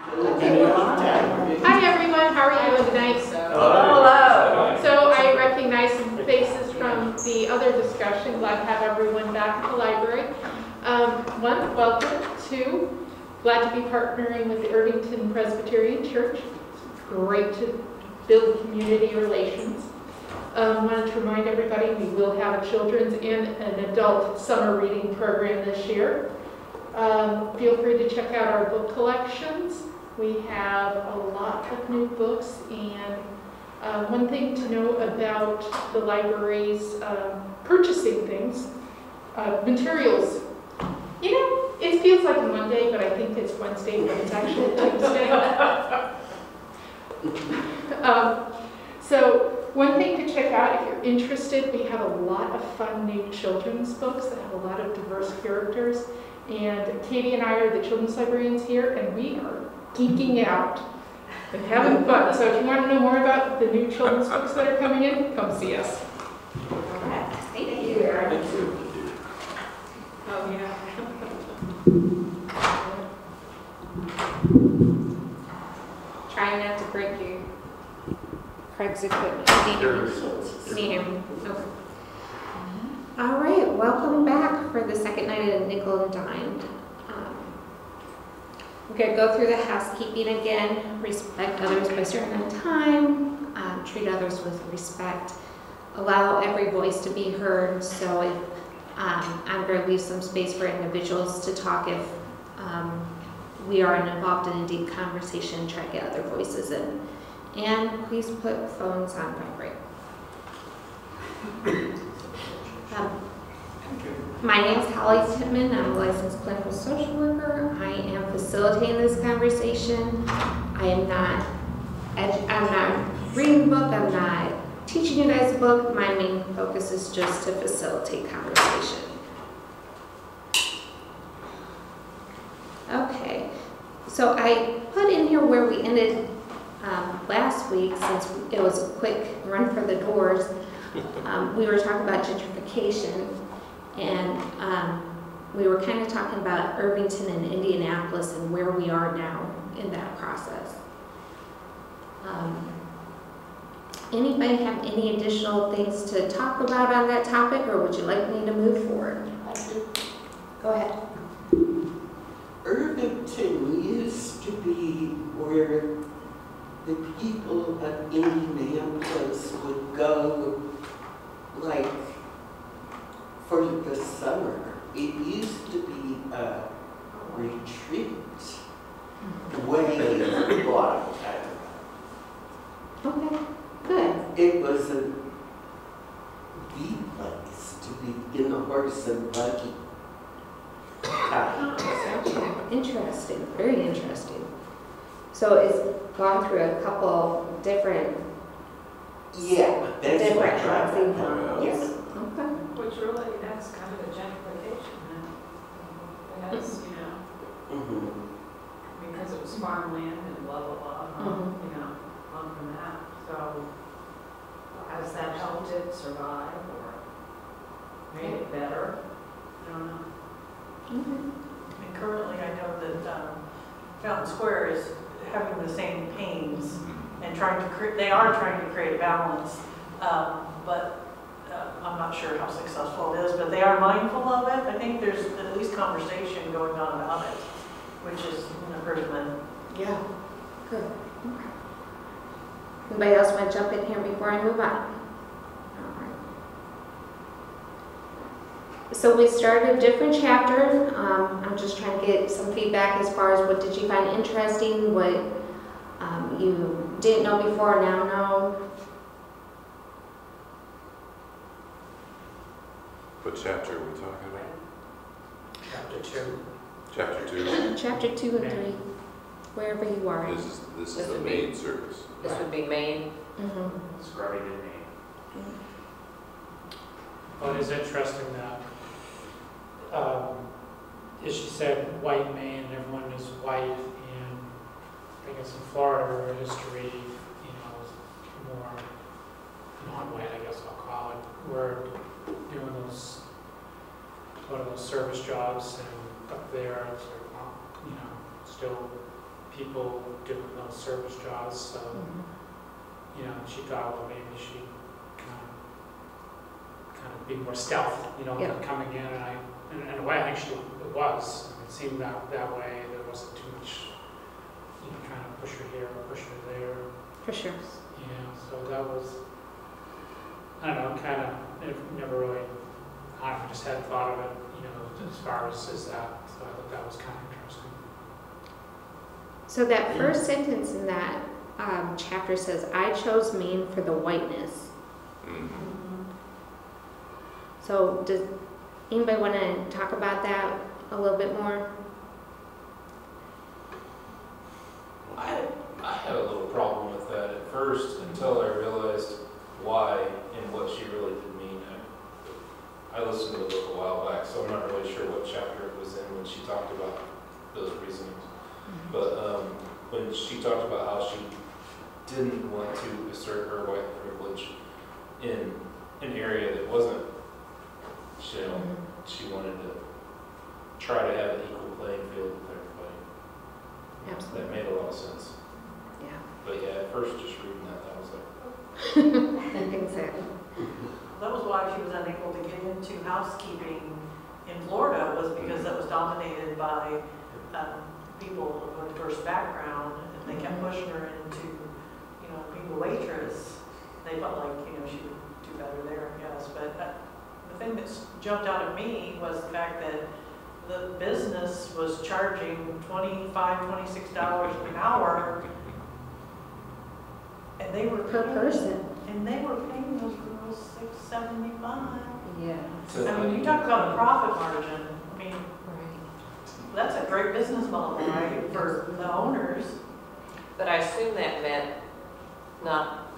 Hi everyone, how are you doing tonight? Hello. So I recognize some faces from the other discussion. Glad to have everyone back at the library. One, welcome. Two, glad to be partnering with the Irvington Presbyterian Church. It's great to build community relations. Wanted to remind everybody we will have a children's and an adult summer reading program this year. Feel free to check out our book collections. We have a lot of new books, and one thing to know about the library's purchasing things, materials. You know, it feels like Monday, but I think it's Wednesday, but it's actually Tuesday. So one thing to check out if you're interested, we have a lot of fun new children's books that have a lot of diverse characters. And Katie and I are the children's librarians here, and we are geeking out and having fun. So if you want to know more about the new children's books that are coming in, come see us. All right. Thank you, Erin. Oh, yeah. Trying not to break your Craig's equipment. Need him. Okay. All right, welcome back for the second night at Nickel and Dime. We're going to go through the housekeeping again. Respect others by serving on time. Treat others with respect. Allow every voice to be heard. So if I'm going to leave some space for individuals to talk if we are involved in a deep conversation, try to get other voices in. And please put phones on vibrate. My name is Holly Tittman. I'm a licensed clinical social worker. I am facilitating this conversation. I'm not reading the book. I'm not teaching you guys the book. My main focus is just to facilitate conversation. Okay, so I put in here where we ended last week, since it was a quick run for the doors. We were talking about gentrification, and we were kind of talking about Irvington and Indianapolis and where we are now in that process. Anybody have any additional things to talk about on that topic, or would you like me to move forward? Go ahead. Irvington used to be where the people of Indianapolis would go, like, for the summer. It used to be a retreat way long time. Okay, good. It was the place to be in the horse and buggy time. Interesting, very interesting. So it's gone through a couple different That's what housing happened. Yes. Yes. Okay. Which really, that's kind of a gentrification now. That's, you know, because it was farmland and blah, blah, blah, you know, on from that. So has that helped it survive or made it better? I don't know. And currently, I know that Fountain Square is having the same pains and trying to create. They are trying to create a balance, but I'm not sure how successful it is. But they are mindful of it. I think there's at least conversation going on about it, which is an improvement. Yeah. Good. Okay. Anybody else want to jump in here before I move on? So we started a different chapter. I'm just trying to get some feedback as far as what did you find interesting, what you didn't know before, now know. What chapter are we talking about? Chapter 2. Chapter 2. Chapter 2 and 3, wherever you are. This is the main service. This would be Maine. It's growing in Maine. Well, it is interesting that, as she said, white Maine, and everyone is white, and I guess in Florida, where history, you know, is more non-white, I guess I'll call it. We're doing those, what are those service jobs, and up there, it's, you know, still people doing those service jobs, so, you know, she thought, well, maybe she kind of be more stealth, you know, Yep. coming in, and in a way, I think it was. It seemed that way. There wasn't too much, you know, trying to push her here or push her there. For sure. Yeah, so that was, I don't know, kind of, never really, I don't know, just hadn't thought of it, you know, as far as that, so I thought that was kind of interesting. So that first sentence in that chapter says, I chose Maine for the whiteness. So does anybody want to talk about that a little bit more? I had a little problem with that at first until I realized why and what she really did mean. I listened to the book a while back, so I'm not really sure what chapter it was in when she talked about those reasonings. But when she talked about how she didn't want to assert her white privilege in an area that wasn't, you know, she wanted to try to have an equal playing field with everybody. Absolutely. That made a lot of sense. Yeah. But yeah, at first just reading that, I was like, Exactly. That was why she was unable to get into housekeeping in Florida, was because that was dominated by people of a diverse background, and they kept pushing her into, you know, being a waitress. They felt like, you know, she would do better there, I guess. But the thing that jumped out at me was the fact that the business was charging $25, $26 an hour, and they were Per person. and they were paying those girls $6.75. Yeah. I mean, you talk about a profit margin. I mean, Right. that's a great business model, right, for the owners. But I assume that meant not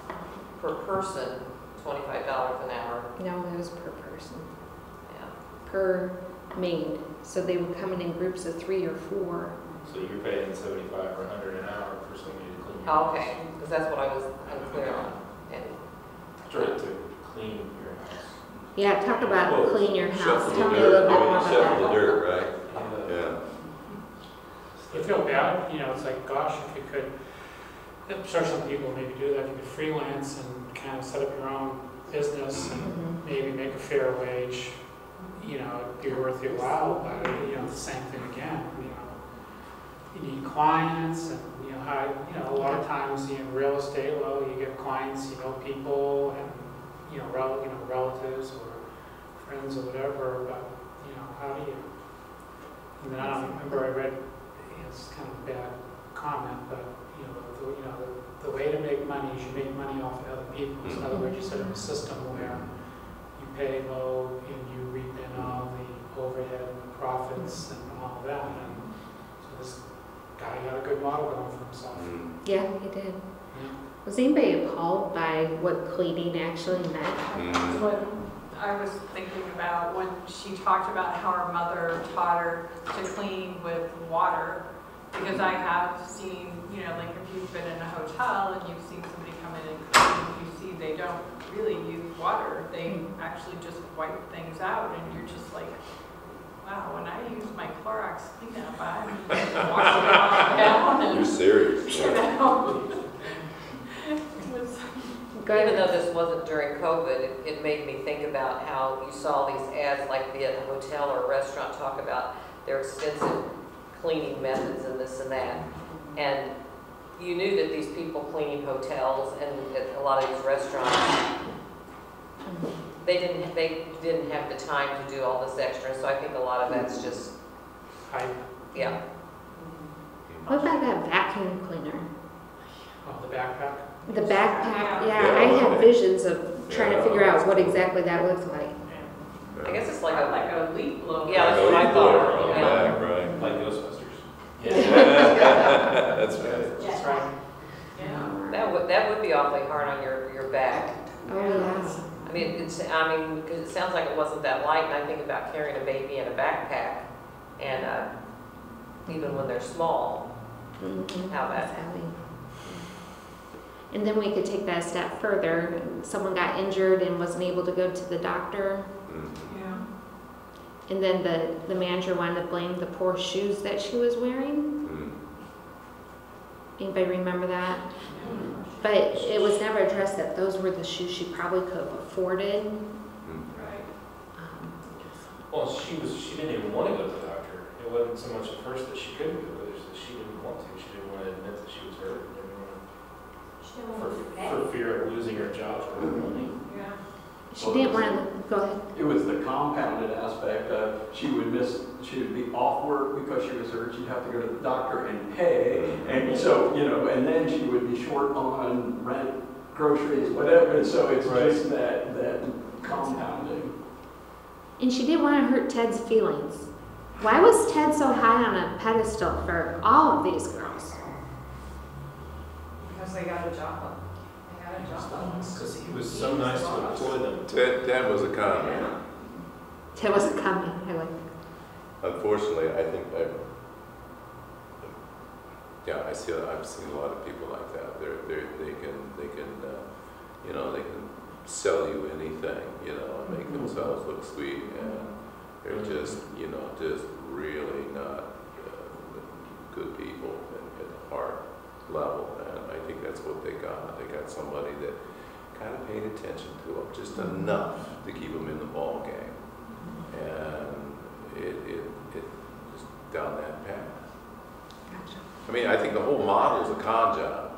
per person, $25 an hour. No, it was per person, Yeah. per maid. So they would come in groups of 3 or 4. so you're paying 75 or 100 an hour for somebody to clean your Oh, house. okay, because that's what I was unclear on. And Try to clean your house. Yeah, talk about Well, clean your house. Shuffle Tell the me a little dirt, bit more I mean, about shuffle the that. dirt, right? Yeah. Yeah. You feel bad, you know, it's like, gosh, if you could, I'm sure some people maybe do that, if you could freelance and kind of set up your own business and maybe make a fair wage, you know, it'd be worth your while, but, you know, the same thing again, you know. You need clients and, you know, how, you know, a lot of times in real estate, well, you get clients, you know, people and, you know, relatives or friends or whatever, but, you know, how do you, and then I don't remember, I read, it's kind of a bad comment, but, you know, the way to make money is you make money off of other people. So in other words, you set up a system where you pay low and you reap in all the overhead and the profits and all of that. And so this guy got a good model going for himself. Yeah, he did. Yeah. Was anybody appalled by what cleaning actually meant? That's what I was thinking about when she talked about how her mother taught her to clean with water. Because I have seen, you know, like if you've been in a hotel and you've seen somebody come in and clean, you see they don't really use water. They actually just wipe things out, and you're just like, wow, when I use my Clorox cleanup, I'm washing it all down. And, You're serious. you know, it was, Go ahead. Even though this wasn't during COVID, it made me think about how you saw these ads, like be at a hotel or a restaurant, talk about their extensive cleaning methods and this and that. And you knew that these people cleaning hotels and at a lot of these restaurants, they didn't have the time to do all this extra. So I think a lot of that's just, yeah. What about that vacuum cleaner? Oh, the backpack? The backpack, Yeah. yeah, I had visions of trying to figure out what exactly that looked like. I guess it's like like a, a leaf blower. yeah, that's what I thought. Yeah. Back, right. Like Ghostbusters. That's right. That's right. Yeah. That would be awfully hard on your back. Oh, yeah. I mean, because it sounds like it wasn't that light, and I think about carrying a baby in a backpack, and even when they're small, how That's that. heavy. And then we could take that a step further. Someone got injured and wasn't able to go to the doctor. Yeah. And then the manager wanted to blame the poor shoes that she was wearing. Anybody remember that? But it was never addressed that those were the shoes she probably could have afforded. Right. Well, she didn't even want to go to the doctor. It wasn't so much at first that she couldn't go, it was that she didn't want to. She didn't want to admit that she was hurt. For fear of losing her job or her money. Yeah. She didn't want to, go ahead. It was the compounded aspect of she would be off work because she was hurt. She'd have to go to the doctor and pay. And so, and then she would be short on rent, groceries, whatever. And so it's just that compounding. And she didn't want to hurt Ted's feelings. Why was Ted so high on a pedestal for all of these girls? Because they got a job. They had a job. Because he was so nice to employ them. Ted was a con man. Ted wasn't coming. I like Unfortunately, I think I've seen a lot of people like that. They can sell you anything, and make themselves look sweet, and they're just really not good people at the heart level. And I think that's what they got. They got somebody that kind of paid attention to them just enough to keep them in the ball game, and it just down that path. Gotcha. I mean, I think the whole model is a con job.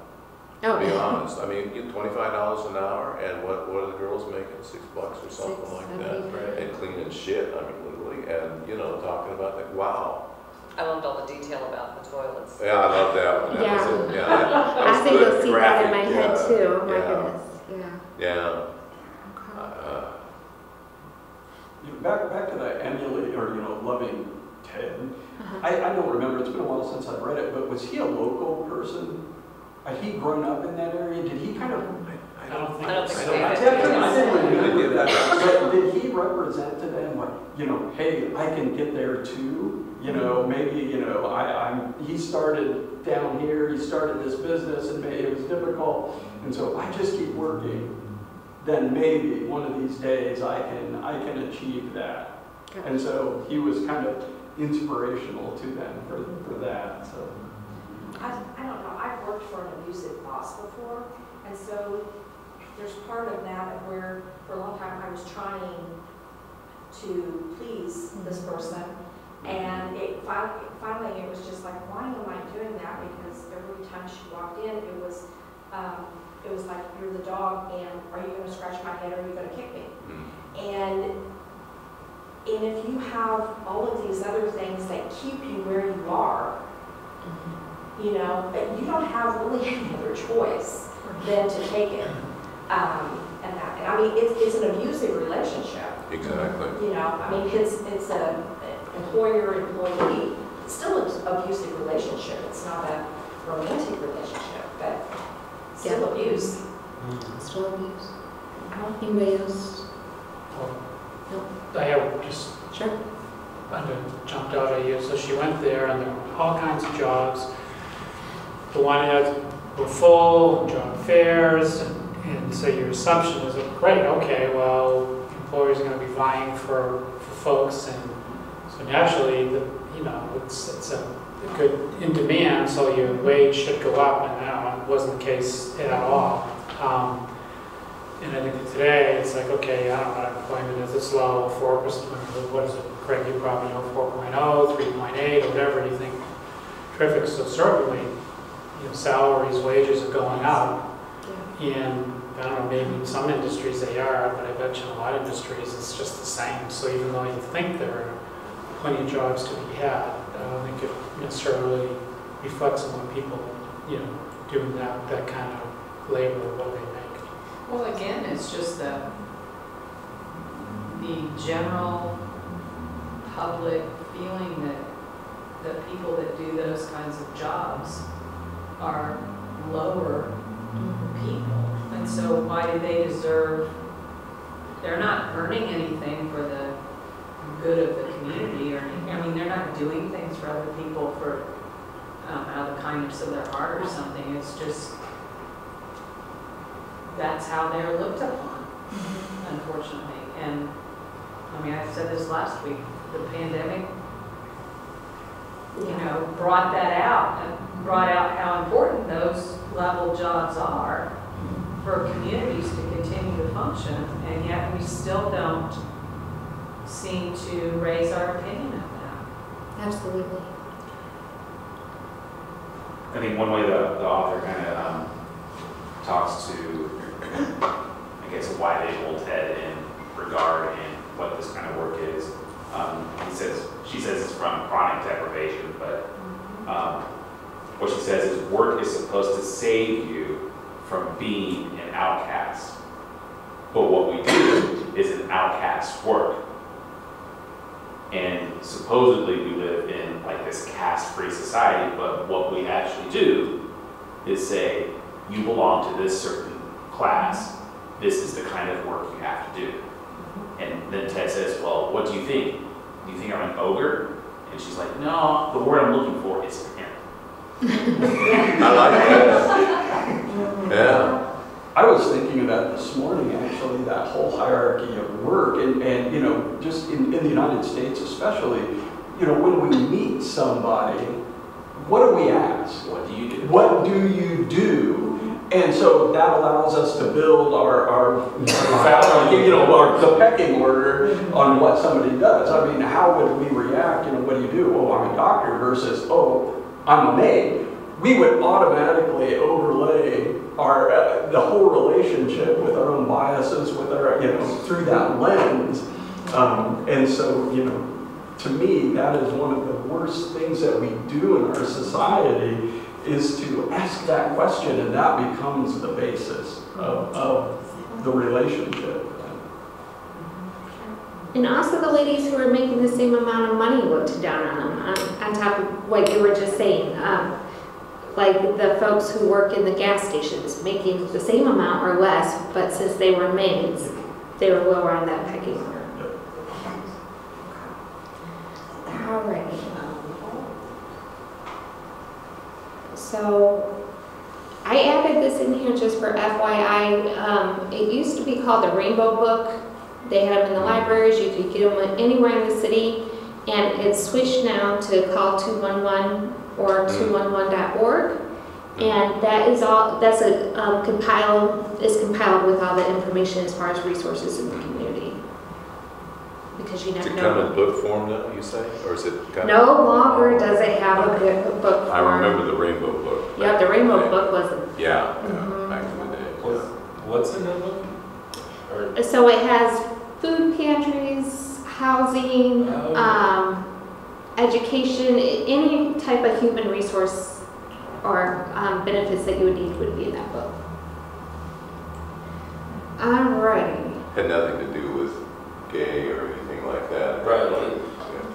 Oh, To be honest, I mean, $25 an hour, and what are the girls making? $6 or something like that, $6, and cleaning shit. I mean, literally, and talking about that. Wow. I loved all the detail about the toilets. Yeah, I love that one. That was it. Yeah, that I was think good. you'll see that in my Graphic, head too. Oh my yeah. goodness. Yeah. Yeah. Back to that emulating or loving Ted. Uh-huh. I don't remember. It's been a while since I've read it, but was he a local person? Had he grown up in that area? Did he kind of? I don't think. I don't think so. I didn't remember that. But did he represent to them like, hey, I can get there too? Maybe he started down here. He started this business, and maybe it was difficult, and so I just keep working. Then maybe one of these days I can achieve that. And so he was kind of inspirational to them for that. So I don't know. I've worked for an abusive boss before, and so there's part of that of where for a long time I was trying to please this person, and finally it was just like, why am I doing that? Because every time she walked in, it was like, you're the dog, and are you going to scratch my head, or are you going to kick me? And if you have all of these other things that keep you where you are, you don't have really any other choice than to take it. And I mean, it's an abusive relationship. Exactly. I mean, it's an employer-employee. It's still an abusive relationship. It's not a romantic relationship, but still abuse. Still abuse. Anybody else? I have just Sure. kind of jumped out at you. So she went there, and there were all kinds of jobs. The one ads were full, job fairs, and so your assumption is, great, okay, well, employers are going to be vying for folks, and so naturally, it's a good in demand, so your wage should go up, and it wasn't the case at all. And I think that today, it's like, okay, I don't know, unemployment is this low, 4%, what is it, Craig, you probably know, 4.0, 3.8, whatever, you think, terrific, so certainly, salaries, wages are going up, and I don't know, maybe in some industries they are, but I bet you in a lot of industries it's just the same, so even though you think there are plenty of jobs to be had, I don't think it necessarily reflects on what people, doing that kind of labor, what they make. Well, again, it's just the general public feeling that people that do those kinds of jobs are lower people. And so why do they deserve, they're not earning anything for the good of the community, or they're not doing things for other people for out of the kindness of their heart or something. It's just, that's how they're looked upon, unfortunately. And I said this last week, the pandemic brought that out and brought out how important those level jobs are for communities to continue to function, and yet we still don't seem to raise our opinion of that. Absolutely. I think one way the author kind of talks to, I guess, why they hold Ted in regard and what this kind of work is. She says it's from chronic deprivation, but what she says is work is supposed to save you from being an outcast. But what we do is an outcast work. And supposedly we live in like this caste-free society, but what we actually do is say, you belong to this certain class, this is the kind of work you have to do. And then Ted says, well, what do you think? Do you think I'm an ogre? And she's like, no, the word I'm looking for is pimp. I like that. Yeah. I was thinking of that this morning, actually, that whole hierarchy of work, and just in the United States especially, when we meet somebody, what do we ask? What do you do? What do you do? And so that allows us to build our the pecking order on what somebody does. I mean, how would we react? What do you do? Oh, I'm a doctor versus, oh, I'm a maid. We would automatically overlay the whole relationship with our own biases, with our, through that lens. And so, to me, that is one of the worst things that we do in our society, is to ask that question, and that becomes the basis of the relationship. And also the ladies who are making the same amount of money looked down on them, on top of what you were just saying. Like the folks who work in the gas stations, making the same amount or less, but since they were maids, they were lower on that pecking order. All right. So I added this in here just for FYI. It used to be called the Rainbow Book. They had them in the libraries. You could get them anywhere in the city. And it's switched now to call 211 or 211.org. And that is all, that's compiled with all the information as far as resources in the community. Because you never Is it know. kind of book form now, you say? Or is it kind No longer does it have a book form. I remember the Rainbow Book. Yeah, the Rainbow Book was. Yeah, back in the day. What's in that book? Or, So it has food pantries, housing, education, any type of human resource or benefits that you would need would be in that book. Alrighty. Had nothing to do with gay or anything like that. Right.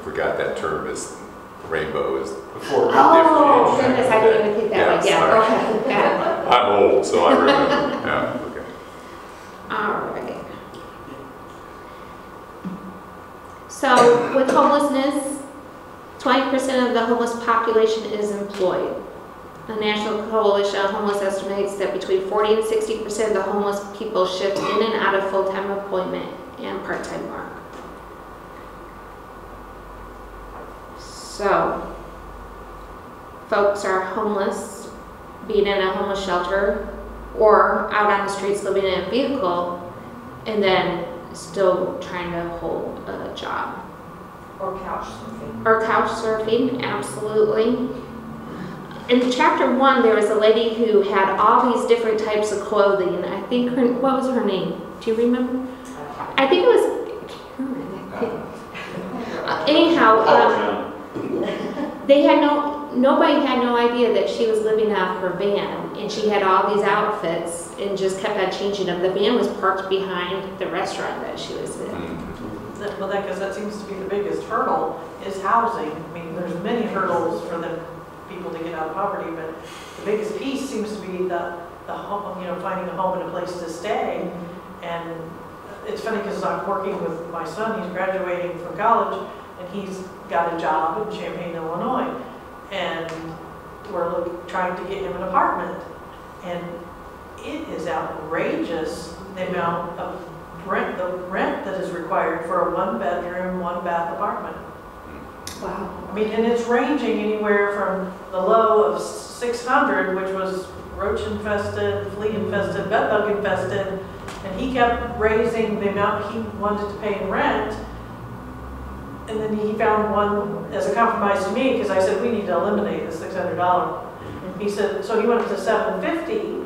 Forgot that term is rainbow is before Oh, goodness, I didn't even think that way. Yeah, sorry. okay. Yeah. I'm old, so I remember. Yeah, okay. Alright. So with homelessness, 20% of the homeless population is employed. The National Coalition on Homeless estimates that between 40 and 60% of the homeless people shift in and out of full-time employment and part-time work. So, folks are homeless, being in a homeless shelter, or out on the streets living in a vehicle, and then still trying to hold a job. Or couch surfing. Or couch surfing, absolutely. In chapter 1, there was a lady who had all these different types of clothing. I think what was her name? Do you remember? I think it was Karen, I think. Anyhow, nobody had no idea that she was living out of her van, and she had all these outfits and just kept on changing them. The van was parked behind the restaurant that she was in. Well, because that seems to be the biggest hurdle is housing. I mean, there's many hurdles for the people to get out of poverty, but the biggest piece seems to be the home, finding a home and a place to stay. And it's funny because I'm working with my son. He's graduating from college, and he's got a job in Champaign, Illinois, and we're trying to get him an apartment. And it is outrageous the amount of rent that is required for a 1-bedroom, 1-bath apartment. Wow. I mean, and it's ranging anywhere from the low of 600, which was roach infested, flea infested, bed bug infested, and he kept raising the amount he wanted to pay in rent. And then he found one as a compromise to me, because I said, we need to eliminate the $600. He said, so he went up to $750,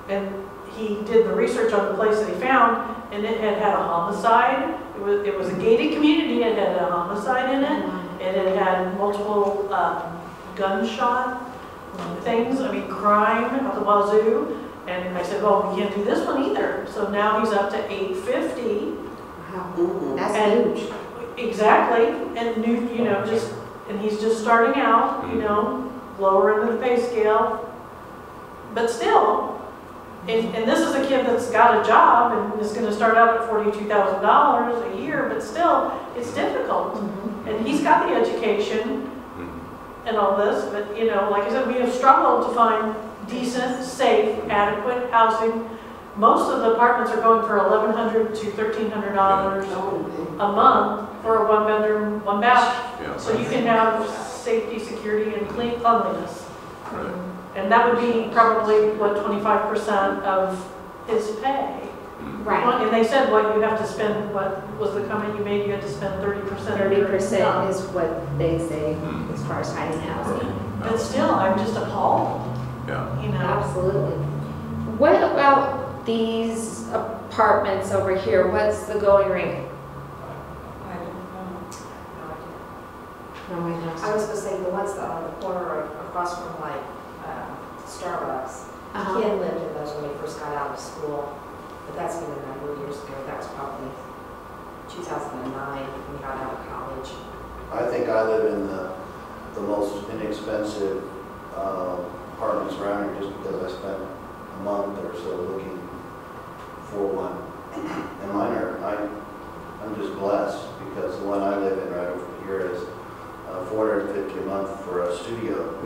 and he did the research on the place that he found, and it had a homicide. It was a gated community, it had a homicide in it, and it had multiple gunshot things, I mean, crime at the wazoo. And I said, well, we can't do this one either. So now he's up to $850. Wow, that's And- huge. Exactly, and new, you know, and he's just starting out, you know, lower end of the pay scale. But still, and this is a kid that's got a job and is gonna start out at $42,000 a year, but still, it's difficult. And he's got the education and all this, but you know, like I said, we have struggled to find decent, safe, adequate housing. Most of the apartments are going for $1,100 to $1,300 a month for a one bedroom, one bath. Yeah. So you can have safety, security, and cleanliness. Right. And that would be probably, what, 25% of his pay. Right. And they said, what, you have to spend, what was the comment you made, you had to spend 30% of your 30% income. is what they say as far as hiding housing. But still, I'm just appalled, Yeah. you know? Absolutely. What about these apartments over here? What's the going rate? I don't know. No, I know. I was gonna say, the ones that are on the corner across from like Starbucks. Ken lived in those when he first got out of school, but that's been a number of years ago. That was probably 2009 when he got out of college. I think I live in the most inexpensive apartments around here just because I spent a month or so looking for one. And mine I'm just blessed because the one I live in right over here is $450 a month for a studio.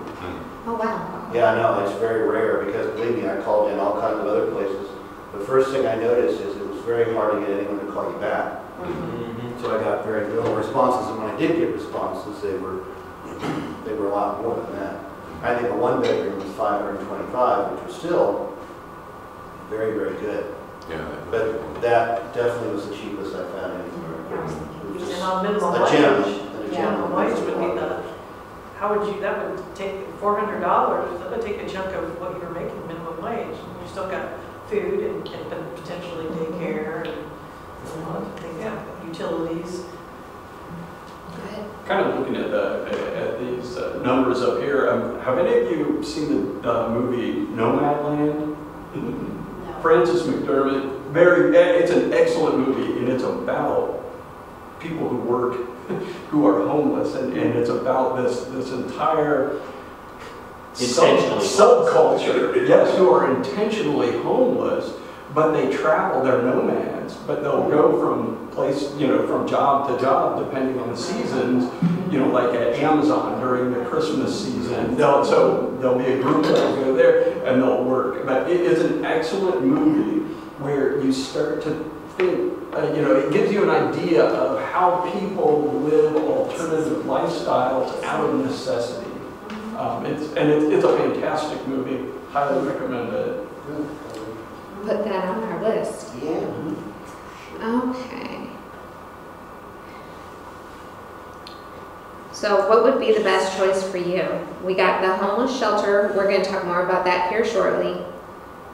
Oh, wow. Yeah, I know, it's very rare because believe me, I called in all kinds of other places. The first thing I noticed is it was very hard to get anyone to call you back. So I got very little responses, and when I did get responses, they were a lot more than that. I think a one bedroom was $525, which was still very, very good. Yeah. But that definitely was the cheapest I found anywhere. It was And just on minimum a wage. gem. And a gem. Minimum wage would be how would you, that would take $400, that would take a chunk of what you were making minimum wage. You still got food and potentially daycare and a lot of things, utilities. Kind of looking at these numbers up here, have any of you seen the movie Nomadland? No. Frances McDermott, it's an excellent movie, and it's about people who work, who are homeless, and it's about this entire subculture, yes, who are intentionally homeless, but they travel, they're nomads, but they'll go from from job to job, depending on the seasons, like at Amazon during the Christmas season. There'll be a group that'll go there and they'll work. But it is an excellent movie where you start to think, it gives you an idea of how people live alternative lifestyles out of necessity. It's a fantastic movie. Highly recommend it. Put that on our list. Yeah. Okay. So what would be the best choice for you? We got the homeless shelter. We're going to talk more about that here shortly.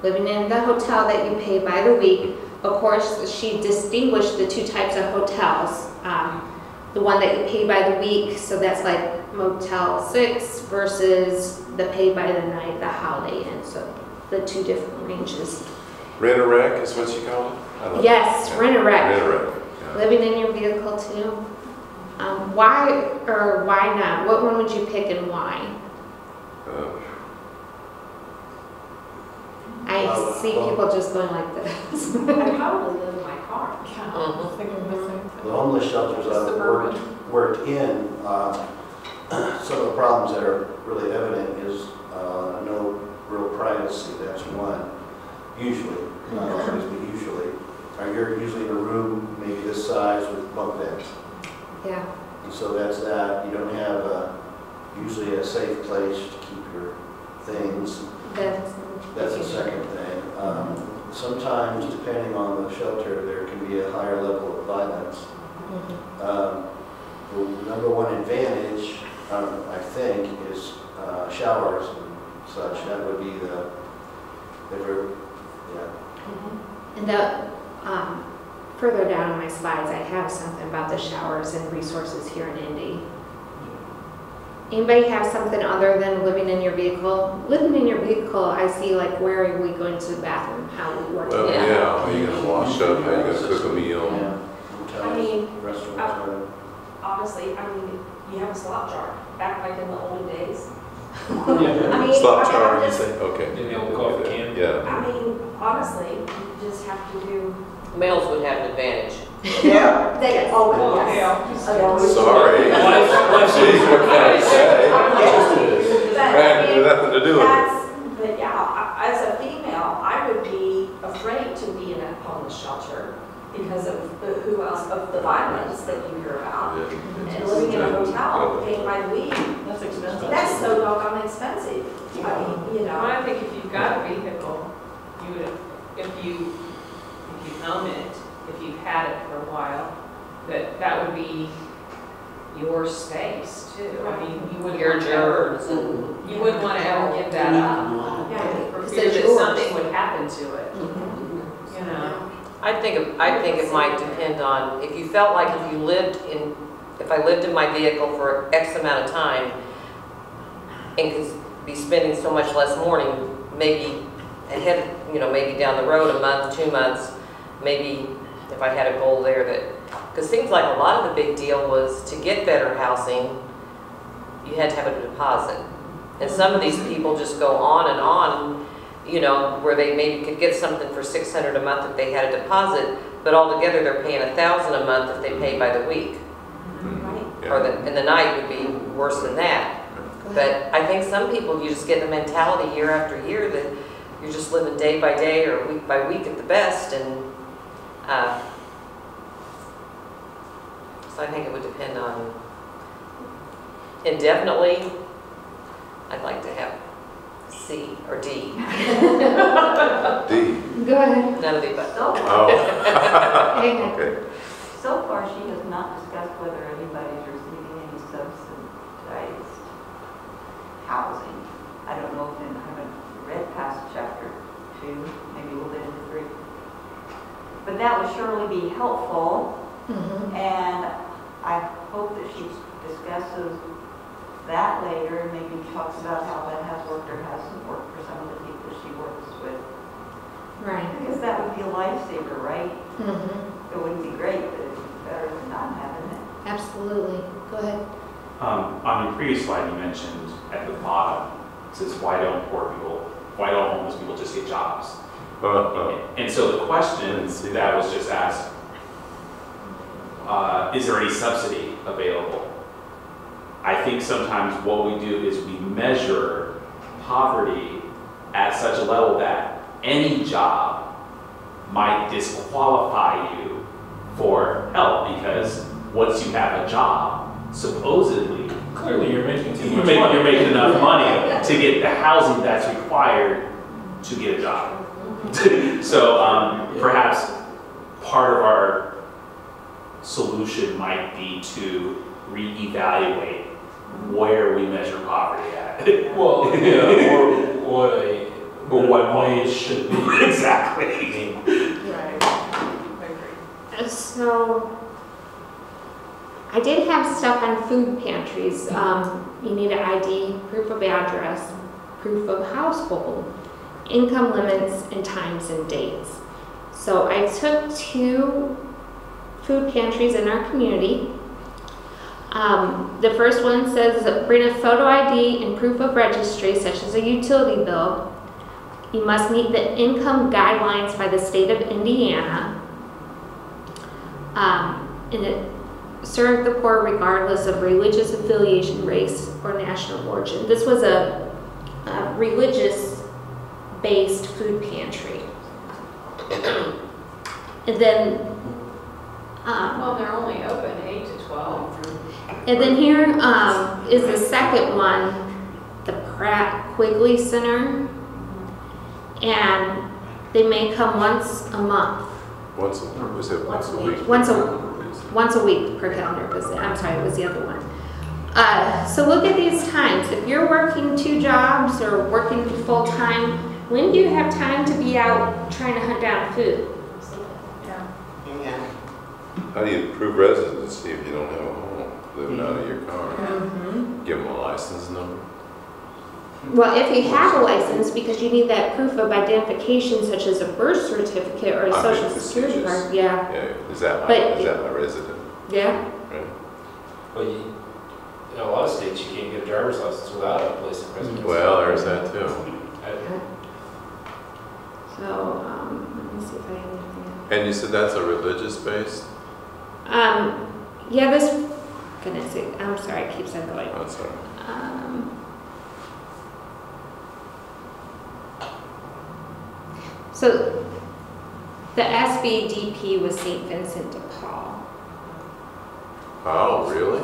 Living in the hotel that you pay by the week. Of course, she distinguished the two types of hotels. The one that you pay by the week, so that's like Motel 6 versus the pay by the night, the Holiday Inn. So the two different ranges. Rent-a-wreck is what you call it? Yes, rent-a-wreck. Rent-a-wreck. Yeah. Living in your vehicle too. Why or why not? What one would you pick and why? I see people just going like this. I probably live in my car. The homeless shelters I've worked in, some of the problems that are really evident is no real privacy. That's one. Usually, not always, but usually. You're usually in a room maybe this size with bunk beds. Yeah. And so that's that. You don't have usually a safe place to keep your things. That's the second thing. Sometimes, depending on the shelter, there can be a higher level of violence. The number one advantage, I think, is showers and such. That would be And the, further down in my slides, I have something about the showers and resources here in Indy. Anybody have something other than living in your vehicle? Living in your vehicle, I see like where are we going to the bathroom, how we work. Well, yeah, are you gonna wash up, how you gonna cook a meal? I mean, restaurants. honestly, I mean, you have a slop jar, back like in the olden days. Yeah. I mean, Slop I jar, you just- say, okay. In the old coffee can. Yeah. I mean, honestly, you just have to do. Males would have an advantage. Yeah. They, oh, yes. Sorry. Gee, what can I say? But, I had nothing to do with it. But yeah, as a female, I would be afraid to be in a homeless shelter because of of the violence that you hear about. And living in a hotel, paying by the week, That's expensive. that's so doggone expensive. I mean, you Well, know. I think if you've got a vehicle, you would, if you own it, if you've had it for a while, that would be your space too. I mean, you wouldn't Your want to ever, germs and. you wouldn't want to ever give that up. Yeah. For It's fear that yours. something would happen to it, you know? I think it might depend on, if you felt like if I lived in my vehicle for X amount of time and could be spending so much less morning, maybe ahead, maybe down the road, a month, 2 months, maybe if I had a goal there because seems like a lot of the big deal was to get better housing, you had to have a deposit. And some of these people just go on and on, where they maybe could get something for $600 a month if they had a deposit, but altogether they're paying $1,000 a month if they pay by the week. Or and the night would be worse than that. But I think some people, you just get the mentality year after year that you're just living day by day or week by week at the best, and so I think it would depend on, indefinitely, I'd like to have C or D. D. Go ahead. None of the above. Oh. Hey. Okay. So far, she has not discussed whether anybody's receiving any subsidized housing. I don't know if I haven't read past chapter 2, maybe we'll get into 3. But that would surely be helpful, and I hope that she discusses that later and maybe talks about how that has worked or hasn't worked for some of the people she works with. Right. Because that would be a lifesaver, right? It wouldn't be great, but it'd be better than not having it. Absolutely. Go ahead. On your previous slide, you mentioned at the bottom, it says, why don't homeless people just get jobs? And so the question that was just asked, is there any subsidy available? I think sometimes what we do is we measure poverty at such a level that any job might disqualify you for help, because once you have a job, supposedly, Clearly, you're making too much you're money. making enough money to get the housing that's required to get a job. So perhaps part of our solution might be to reevaluate where we measure poverty at. Well, yeah, or what wage should be. Exactly. Right. I agree. So I did have stuff on food pantries. You need an ID, proof of address, proof of household, income limits, and times and dates. So I took 2 food pantries in our community. The first one says bring a photo ID and proof of registry, such as a utility bill. You must meet the income guidelines by the state of Indiana. And it served the poor regardless of religious affiliation, race, or national origin. This was a religious-based food pantry. And then, Well, they're only open 8 to 12. And then here is the second one, the Pratt Quigley Center. And they may come once a month. Once a week? Once a week per calendar visit. I'm sorry, it was the other one. So look at these times. If you're working 2 jobs or working full-time, when do you have time to be out trying to hunt down food? Yeah. How do you prove residency if you don't have a home, living out of your car? Mm-hmm. Give them a license number? Well, if you have a license, because you need that proof of identification, such as a birth certificate or a social security card, yeah. Yeah, is that my resident? Yeah. Right. Well, in a lot of states, you can't get a driver's license without a place of residence. Well, there's that too. So, let me see if I have anything. And you said that's a religious base? Yeah, this, goodness, I'm sorry, it keeps on going. That's all right. So, the SBDP was St. Vincent de Paul. Oh, really?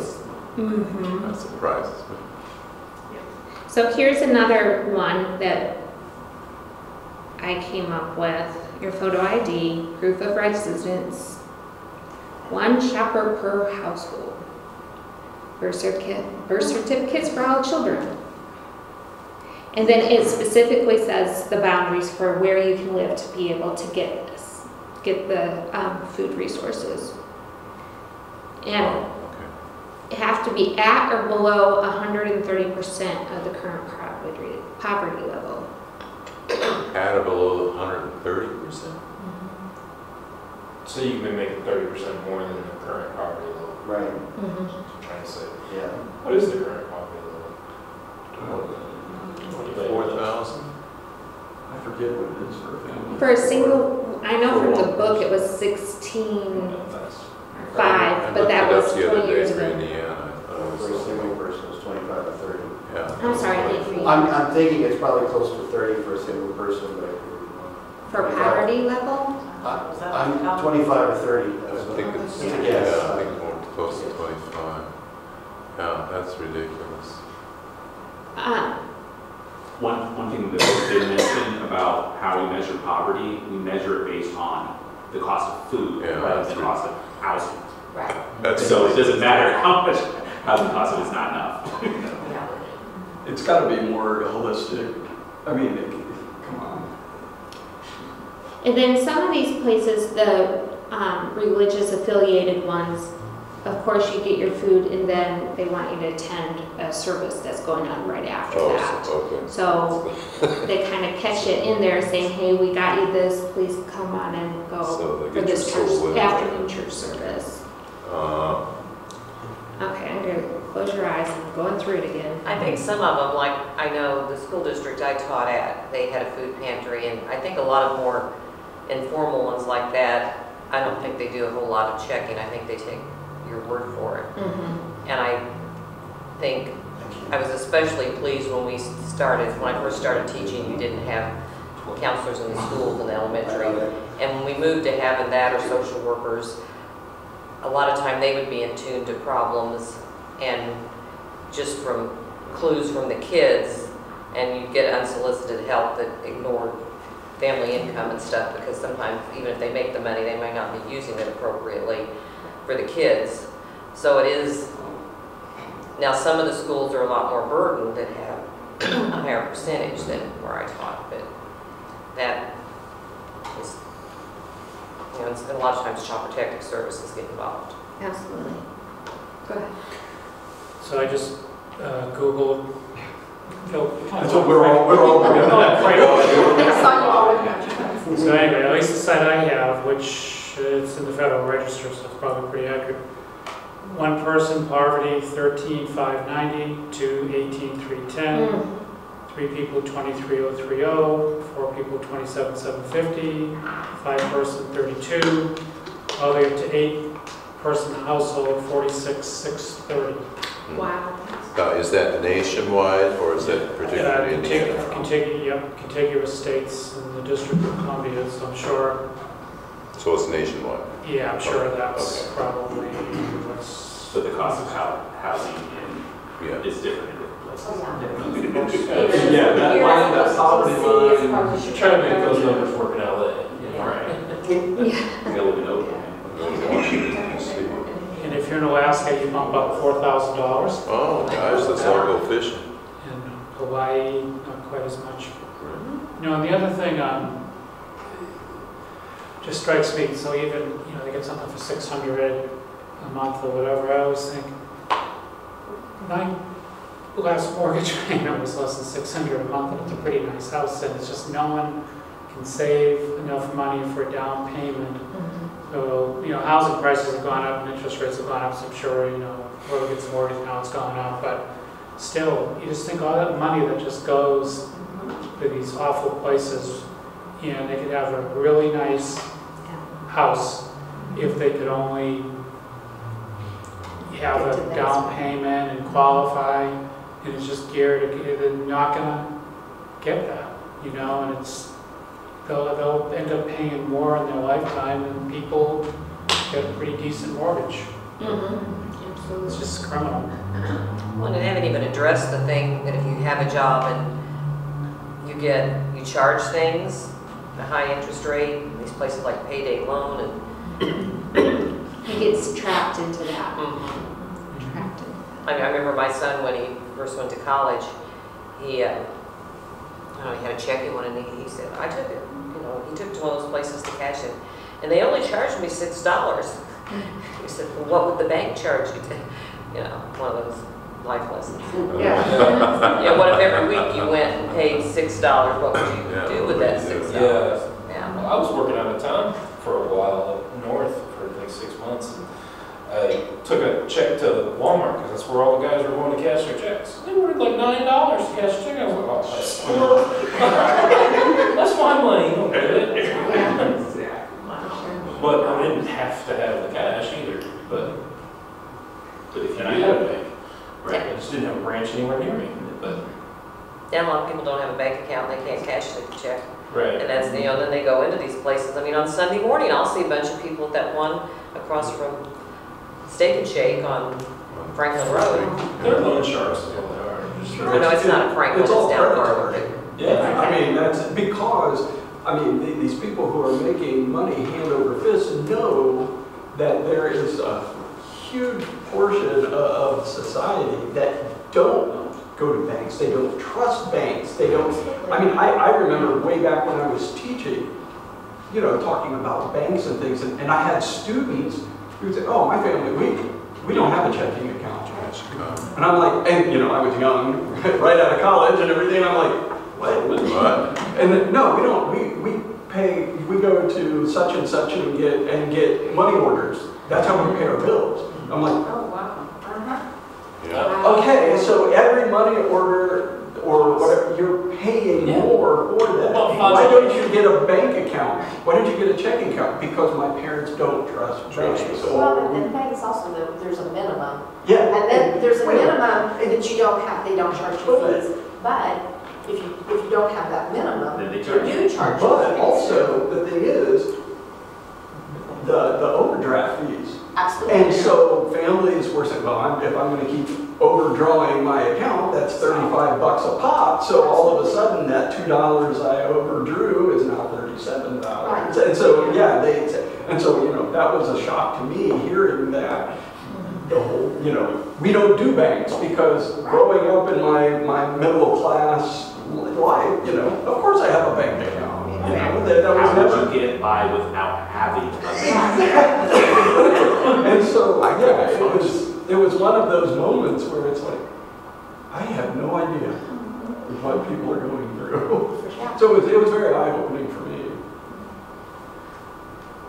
Mm-hmm. That surprises me. So here's another one that I came up with. Your photo ID, proof of residence, 1 shopper per household. Birth certificates for all children. And then it specifically says the boundaries for where you can live to be able to get this, get the food resources. And it have to be at or below 130% of the current poverty level. At or below 130%? So you've been making 30% more than the current poverty level. Right. Mm-hmm. That's what I'm trying to say. Yeah. What is the current poverty level? 4,000? I forget what it is for a family. For a single, I know from the book it was 16.5, but that was 20 years For ago. Indiana. For a single person, it's 25 or 30. Yeah. I'm sorry, I didn't read. I'm thinking it's probably close to 30 for a single person, but I could be wrong. For poverty level? I'm 25 or 30. I think it's, Yeah. yeah, I think more close to 25. Yeah, that's ridiculous. One thing that we did mention about how we measure poverty, we measure it based on the cost of food Yeah, rather than that's the cost of housing. Right. So it doesn't matter how much housing costs if it's not enough. It's got to be more holistic. I mean, come on. And then some of these places, the religious affiliated ones, of course you get your food and then they want you to attend a service that's going on right after that. So they kind of catch it in there saying, hey, we got you this, please come on and go for this afternoon church service. Okay, I'm going to close your eyes, I'm going through it again. I think some of them, like I know the school district I taught at, they had a food pantry, and I think a lot of more informal ones like that, I don't think they do a whole lot of checking. I think they take your word for it. Mm-hmm. And I think I was especially pleased when I first started teaching, you didn't have counselors in the schools in the elementary. And when we moved to having that or social workers, a lot of time they would be in tune to problems and just from clues from the kids, and you get unsolicited help that ignored family income and stuff, because sometimes even if they make the money, they might not be using it appropriately for the kids. So it is, now some of the schools are a lot more burdened that have a higher percentage than where I taught, but that is, you know, and a lot of times Child Protective Services get involved. Absolutely. Go ahead. So I just Googled. That's what we're all So anyway, at least the site I have, which it's in the Federal Register, so it's probably pretty accurate. One person, poverty, 13,590, 2, 18,310. 3 people, 23,030. 4 people, 27,750. 5 person, 32. All the way up to 8 person household, 46,630. Wow. Is that nationwide or is that particularly Indiana? Contiguous states in the District of Columbia, so I'm sure. So it's nationwide? Yeah, I'm sure that's probably what's. but the cost of housing Yeah. is different in different places. Yeah, that line, that poverty line. You're trying to make those numbers work in LA. Right. Yeah. You live in Oakland. Washington, D.C. And if you're in Alaska, you bump up $4,000. Oh, gosh, let's all go fishing. In Hawaii, not quite as much. You know, and the other thing just strikes me, so even, you know, they get something for $600 a month or whatever, I always think, my last mortgage payment was less than $600 a month, and it's a pretty nice house, and it's just no one can save enough money for a down payment. So, you know, housing prices have gone up and interest rates have gone up, so I'm sure, you know, whoever gets a mortgage now it's gone up, but still, you just think all that money that just goes to these awful places, you know, they could have a really nice house if they could only have a down payment and qualify, and it's just geared, they're not gonna get that, you know, and it's, they'll end up paying more in their lifetime than people get a pretty decent mortgage. So it's just criminal. Well, and they haven't even addressed the thing that if you have a job and you charge things, a high interest rate, these places like Payday Loan He gets trapped into that. Trapped in. I remember my son when he first went to college, he had a check he wanted, and he said, I took it. You know, he took to one of those places to cash it, and they only charged me $6. He said, well, what would the bank charge you? You know, one of those life lessons. Yeah. You know, what if every week you went and paid $6? What would you do with that $6? Yeah. Well, I was working out of town for a while up north for like 6 months. And I took a check to Walmart because that's where all the guys were going to cash their checks. They wanted like $9 to cash a check. I was like, oh, that's my money. You don't get it. But I didn't have to have the cash either. But if you had a bank, right? I just didn't have a branch anywhere near me. But And a lot of people don't have a bank account, they can't cash the check. right. And that's, you know, then they go into these places. I mean, on Sunday morning, I'll see a bunch of people at that one across from Steak and Shake on Franklin Road. They're loan sharks is what they are. Just- No, it's not a Franklin, It's it's all down predatory. Harvard. Yeah. I mean, that's because, I mean, these people who are making money hand over fist know that there is a huge portion of society that don't go to banks. They don't trust banks. They don't, I mean, I remember way back when I was teaching, you know, talking about banks and things, and I had students who said, oh, my family, we don't have a checking account. And I'm like, and you know, I was young, right out of college and everything, and I'm like, what? And then, no, we don't, we go to such and such and get money orders. That's how we pay our bills. I'm like, Oh, wow. okay, so every money order or whatever, you're paying more for that. Why don't you get a bank account? Why don't you get a checking account? Because my parents don't trust banks. Well, and banks also, there's a minimum. Yeah. And then there's a minimum that you don't have, they don't charge you fees. But if you don't have that minimum, Then they they charge do charge you But fees. also, the thing is, the overdraft fees. Absolutely. And so families were saying, well, if I'm going to keep overdrawing my account, that's $35 a pop. So all of a sudden, that $2 I overdrew is now $37. Right. And so, yeah, and so, you know, that was a shock to me hearing that. The whole, you know, we don't do banks because growing up in my middle class life, you know, of course I have a bank account. You know, that was How never. would you get by without having a And so, yeah, it was one of those moments where it's like, I have no idea what people are going through. So it was very eye-opening for me.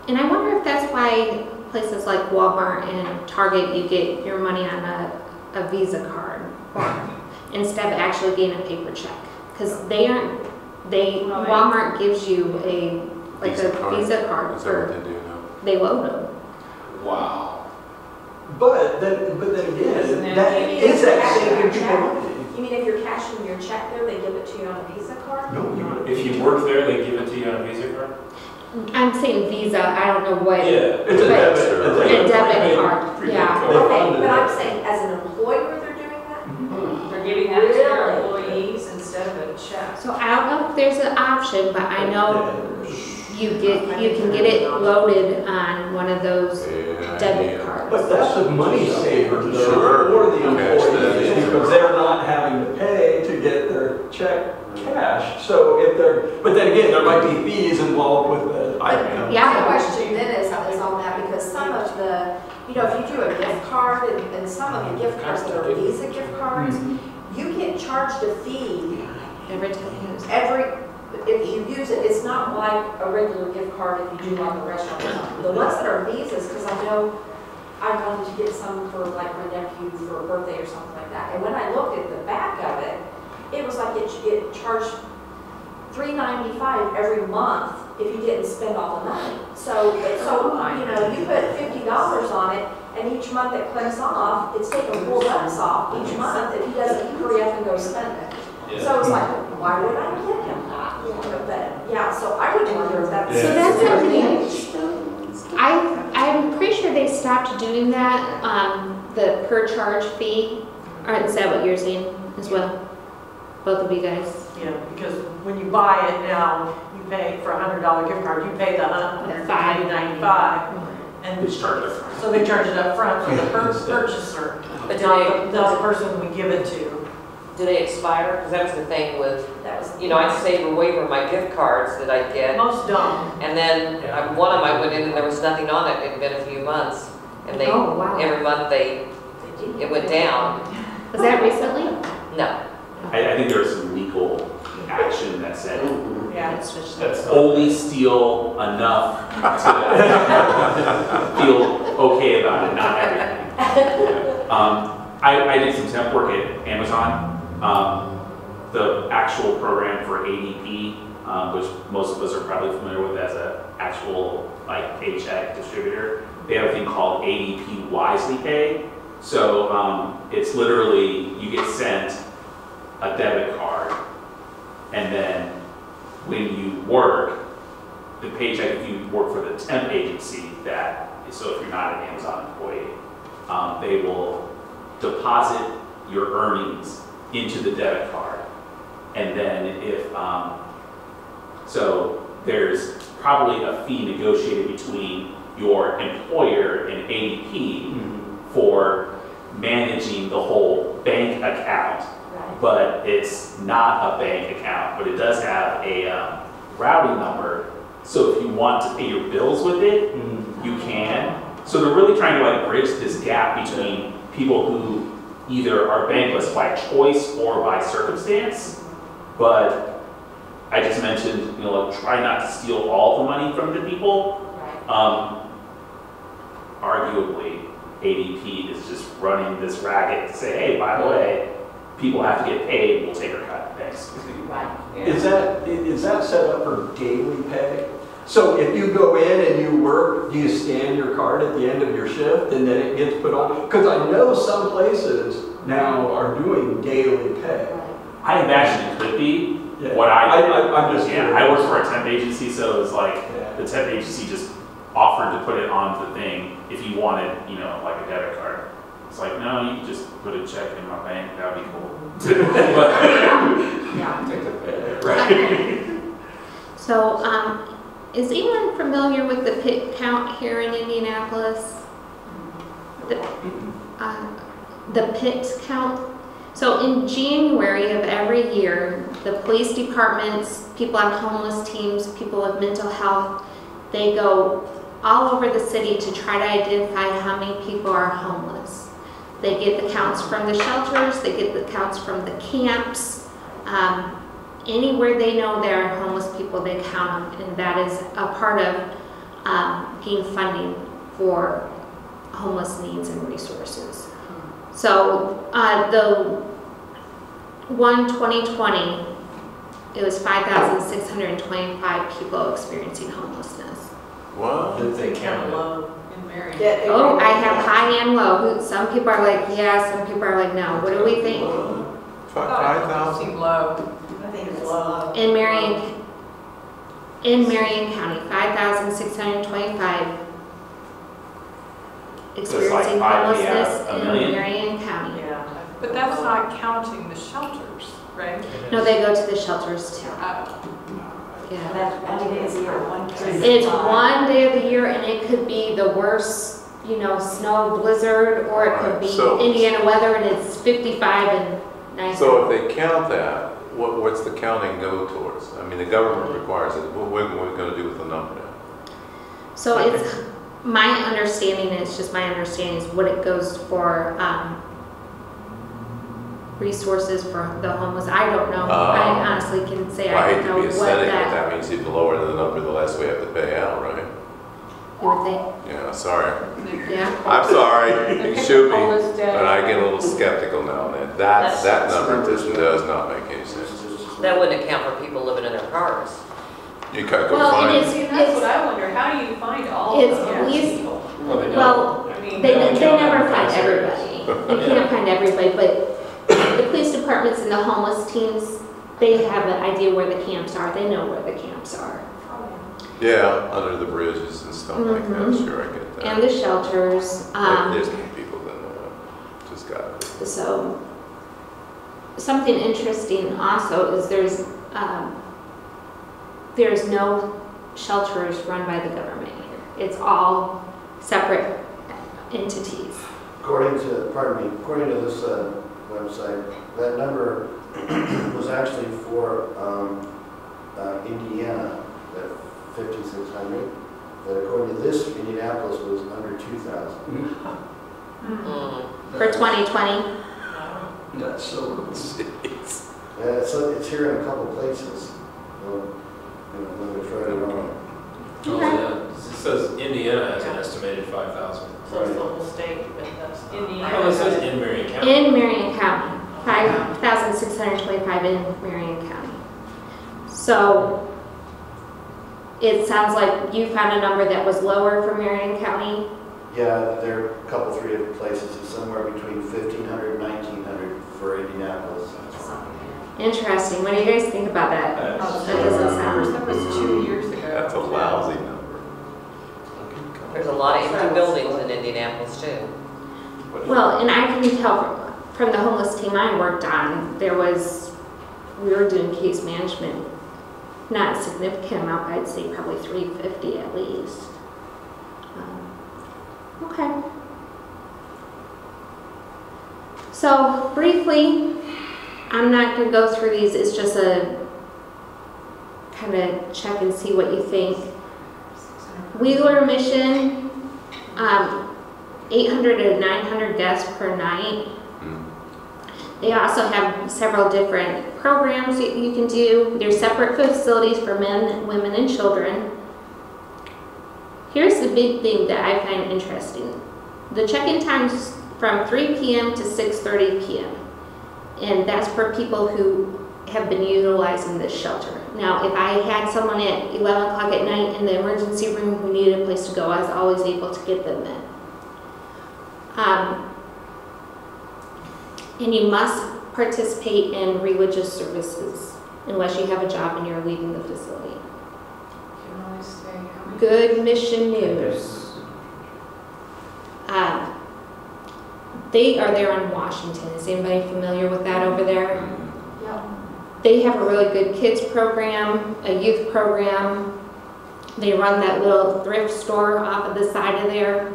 And I wonder if that's why places like Walmart and Target, you get your money on a Visa card instead of actually getting a paper check. Because Walmart gives you a Visa card for, they load them. Wow. But then again, that is that saving people money. You mean if you're cashing your check there, they give it to you on a Visa card? No, If you work there, they give it to you on a Visa card? I'm saying Visa, I don't know what. It's a debit card, yeah. Okay, but I'm saying as an employer, they're doing that? They're giving that to their employees instead of a check. So I don't know if there's an option, but I know you can get it loaded on one of those debit cards. But that's a money saver though, Sure. for the Cash that employees, in. because they're not having to pay to get their check cash. So if they're, but then again, there might be fees involved with the, I don't know. Yeah. My question then is on that, because some of the, you know, if you do a gift card, and some of the gift cards that are Visa gift cards, you get charged a fee Every time you use it. if you use it. It's not like a regular gift card if you do like a restaurant or something. The ones that are Visas, because I know I wanted to get some for like my nephew for a birthday or something like that. And when I looked at the back of it, it was like it charged $3.95 every month if you didn't spend all the money. So you know, you put $50 on it, and each month it clicks off, it's taking $4 off each month if he doesn't hurry up and go spend it. Yeah. So it's like, why would I get him that? But yeah, so I would wonder if that's. So that's something, I'm pretty sure they stopped doing that, the per charge fee. Or is that what you're saying as well? Both of you guys? Yeah, because when you buy it now, you pay for a $100 gift card, you pay the $195. And It's charged up front. so they charge it up front for the purchaser, But not the person we give it to. Do they expire? Because that's the thing with, That was. you know, I save a waiver of my gift cards that I get. Most don't. And then one of them I went in and there was nothing on it. It had been a few months. And Oh, wow. every month it went down. Was that recently? No. I think there was some legal action that said Yeah. only steal enough to feel okay about it, not everything. I did some temp work at Amazon. The actual program for ADP, which most of us are probably familiar with as an actual like paycheck distributor, they have a thing called ADP Wisely Pay. So it's literally you get sent a debit card, and then when you work, the paycheck, if you work for the temp agency, so if you're not an Amazon employee, they will deposit your earnings into the debit card. And then so there's probably a fee negotiated between your employer and ADP for managing the whole bank account. But it's not a bank account, but it does have a routing number. So if you want to pay your bills with it, you can. So they're really trying to like bridge this gap between people who either are bankless by choice or by circumstance. But I just mentioned, try not to steal all the money from the people. Arguably, ADP is just running this racket to say, hey, by the way, people have to get paid, we'll take our cut, thanks. Right. Is that set up for daily pay? So if you go in and you work, do you scan your card at the end of your shift and then it gets put on? Because I know some places now are doing daily pay. I imagine it could be. Yeah. What I'm just yeah, I work for a temp agency, so it's like the temp agency just offered to put it on the thing if you wanted, like a debit card. It's like, no, you can just put a check in my bank, that would be cool. Right. So, is anyone familiar with the pit count here in Indianapolis? The pit count? So in January of every year, the police departments, people on homeless teams, people with mental health, they go all over the city to try to identify how many people are homeless. They get the counts from the shelters, they get the counts from the camps. Anywhere they know there are homeless people, they count them, and that is a part of getting funding for homeless needs and resources. So the 2020, it was 5,625 people experiencing homelessness. What? Did they count low in Marion? Oh, I have high and low. Some people are like, yeah, some people are like, no. What do we think? 5,000? Seemed low. I think it's low. In Marion, In Marion County, 5,625 experiencing like 5 yeah, homelessness a in million? Marion County. Yeah. But that's not counting the shelters, right? No, they go to the shelters too. Yeah. That's one day of the year, one day. It's one day of the year, and it could be the worst, snow blizzard, or it could be So- Indiana weather, and it's 55 and nice. So if they count that, what's the counting go towards? I mean, the government requires it. What we're going to do with the number now? So it's my understanding, it's just my understanding, is what it goes for resources for the homeless. I don't know. I honestly can say Well, I I hate don't to know be a what cynic, but that that means if the lower the number, the less we have to pay out, right? you would think. Yeah, sorry. Yeah. I'm sorry, you can shoot me, Homeless day. but I get a little skeptical now and then. That number just does not make any sense. That wouldn't account for people living in their cars. You gotta go Well, find it it. is. See, that's what I wonder, how do you find all It's of those police- people? Well, they don't. Well, I mean, they don't never count find everybody. everybody. You can't find everybody, but the police departments and the homeless teams, they have an idea where the camps are. They know where the camps are. Yeah, under the bridges and stuff like that, Mhm. sure, I get that. And the shelters. There's people that just gotta be. So, something interesting also is there's no shelters run by the government here. It's all separate entities. According to this website, that number was actually for Indiana, that 5,600. But according to this, Indianapolis was under 2,000. For 2020. That's so. Yeah, it's here in a couple places. When we try to run. Oh, yeah. It says Indiana has an estimated 5,000. So it's the whole state, but that's not. Indiana. Oh, it says in Marion County. In Marion County, 5,625 in Marion County. So it sounds like you found a number that was lower for Marion County. Yeah, there are a couple, 3 different places. It's somewhere between 1,500 and 1,900 for Indianapolis. Interesting. What do you guys think about that? That doesn't sound. That was 2 years ago. That's a lousy number. There's a lot of empty buildings in Indianapolis too. Well, and I can tell from the homeless team I worked on, we were doing case management, not a significant amount, I'd say probably 350 at least. Okay. So briefly, I'm not going to go through these, it's just a kind of check and see what you think. Wheeler Mission, 800 to 900 guests per night. They also have several different programs that you can do. There's separate facilities for men, women, and children. Here's the big thing that I find interesting. The check-in time's from 3 p.m. to 6:30 p.m. And that's for people who have been utilizing this shelter. Now, if I had someone at 11 o'clock at night in the emergency room who needed a place to go, I was always able to get them in. And you must participate in religious services unless you have a job and you're leaving the facility. Can only stay how many? Good Mission News. They are there in Washington. Is anybody familiar with that over there? Yeah. They have a really good kids program, a youth program. They run that little thrift store off of the side of there.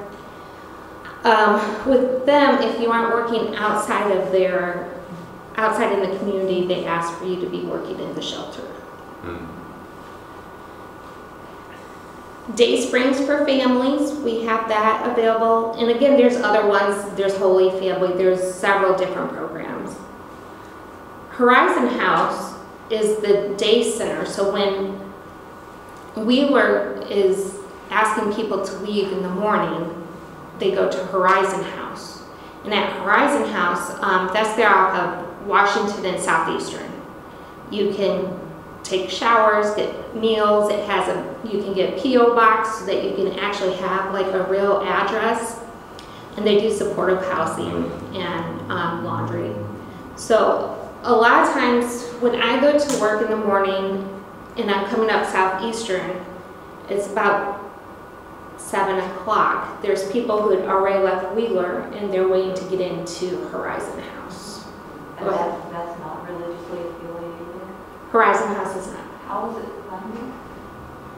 With them, if you aren't working outside in the community, they ask for you to be working in the shelter. Day Springs for families, we have that available. And again, there's other ones. There's Holy Family. There's several different programs. Horizon House is the day center. So when Wheeler is asking people to leave in the morning, they go to Horizon House. And at Horizon House, that's there off of Washington and Southeastern. You can take showers, get meals. You can get P.O. box so that you can actually have like a real address. And they do supportive housing and laundry. So a lot of times when I go to work in the morning, and I'm coming up Southeastern, it's about 7 o'clock. There's people who had already left Wheeler and they're waiting to get into Horizon House. And that's not religiously affiliated? Horizon House is not. How is it funded?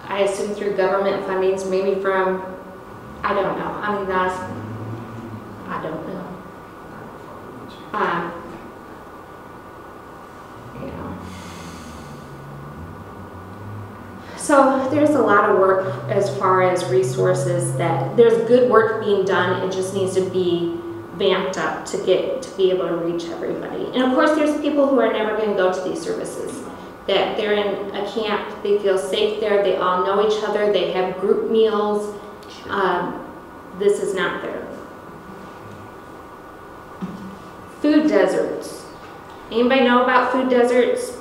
I assume through government fundings, maybe from, I don't know. I mean, that's, I don't know. You know. So there's a lot of work as far as resources that there's good work being done. It just needs to be vamped up to be able to reach everybody. And of course, there's people who are never going to go to these services. That they're in a camp, they feel safe there, they all know each other, they have group meals. This is not there. Food deserts. Anybody know about food deserts?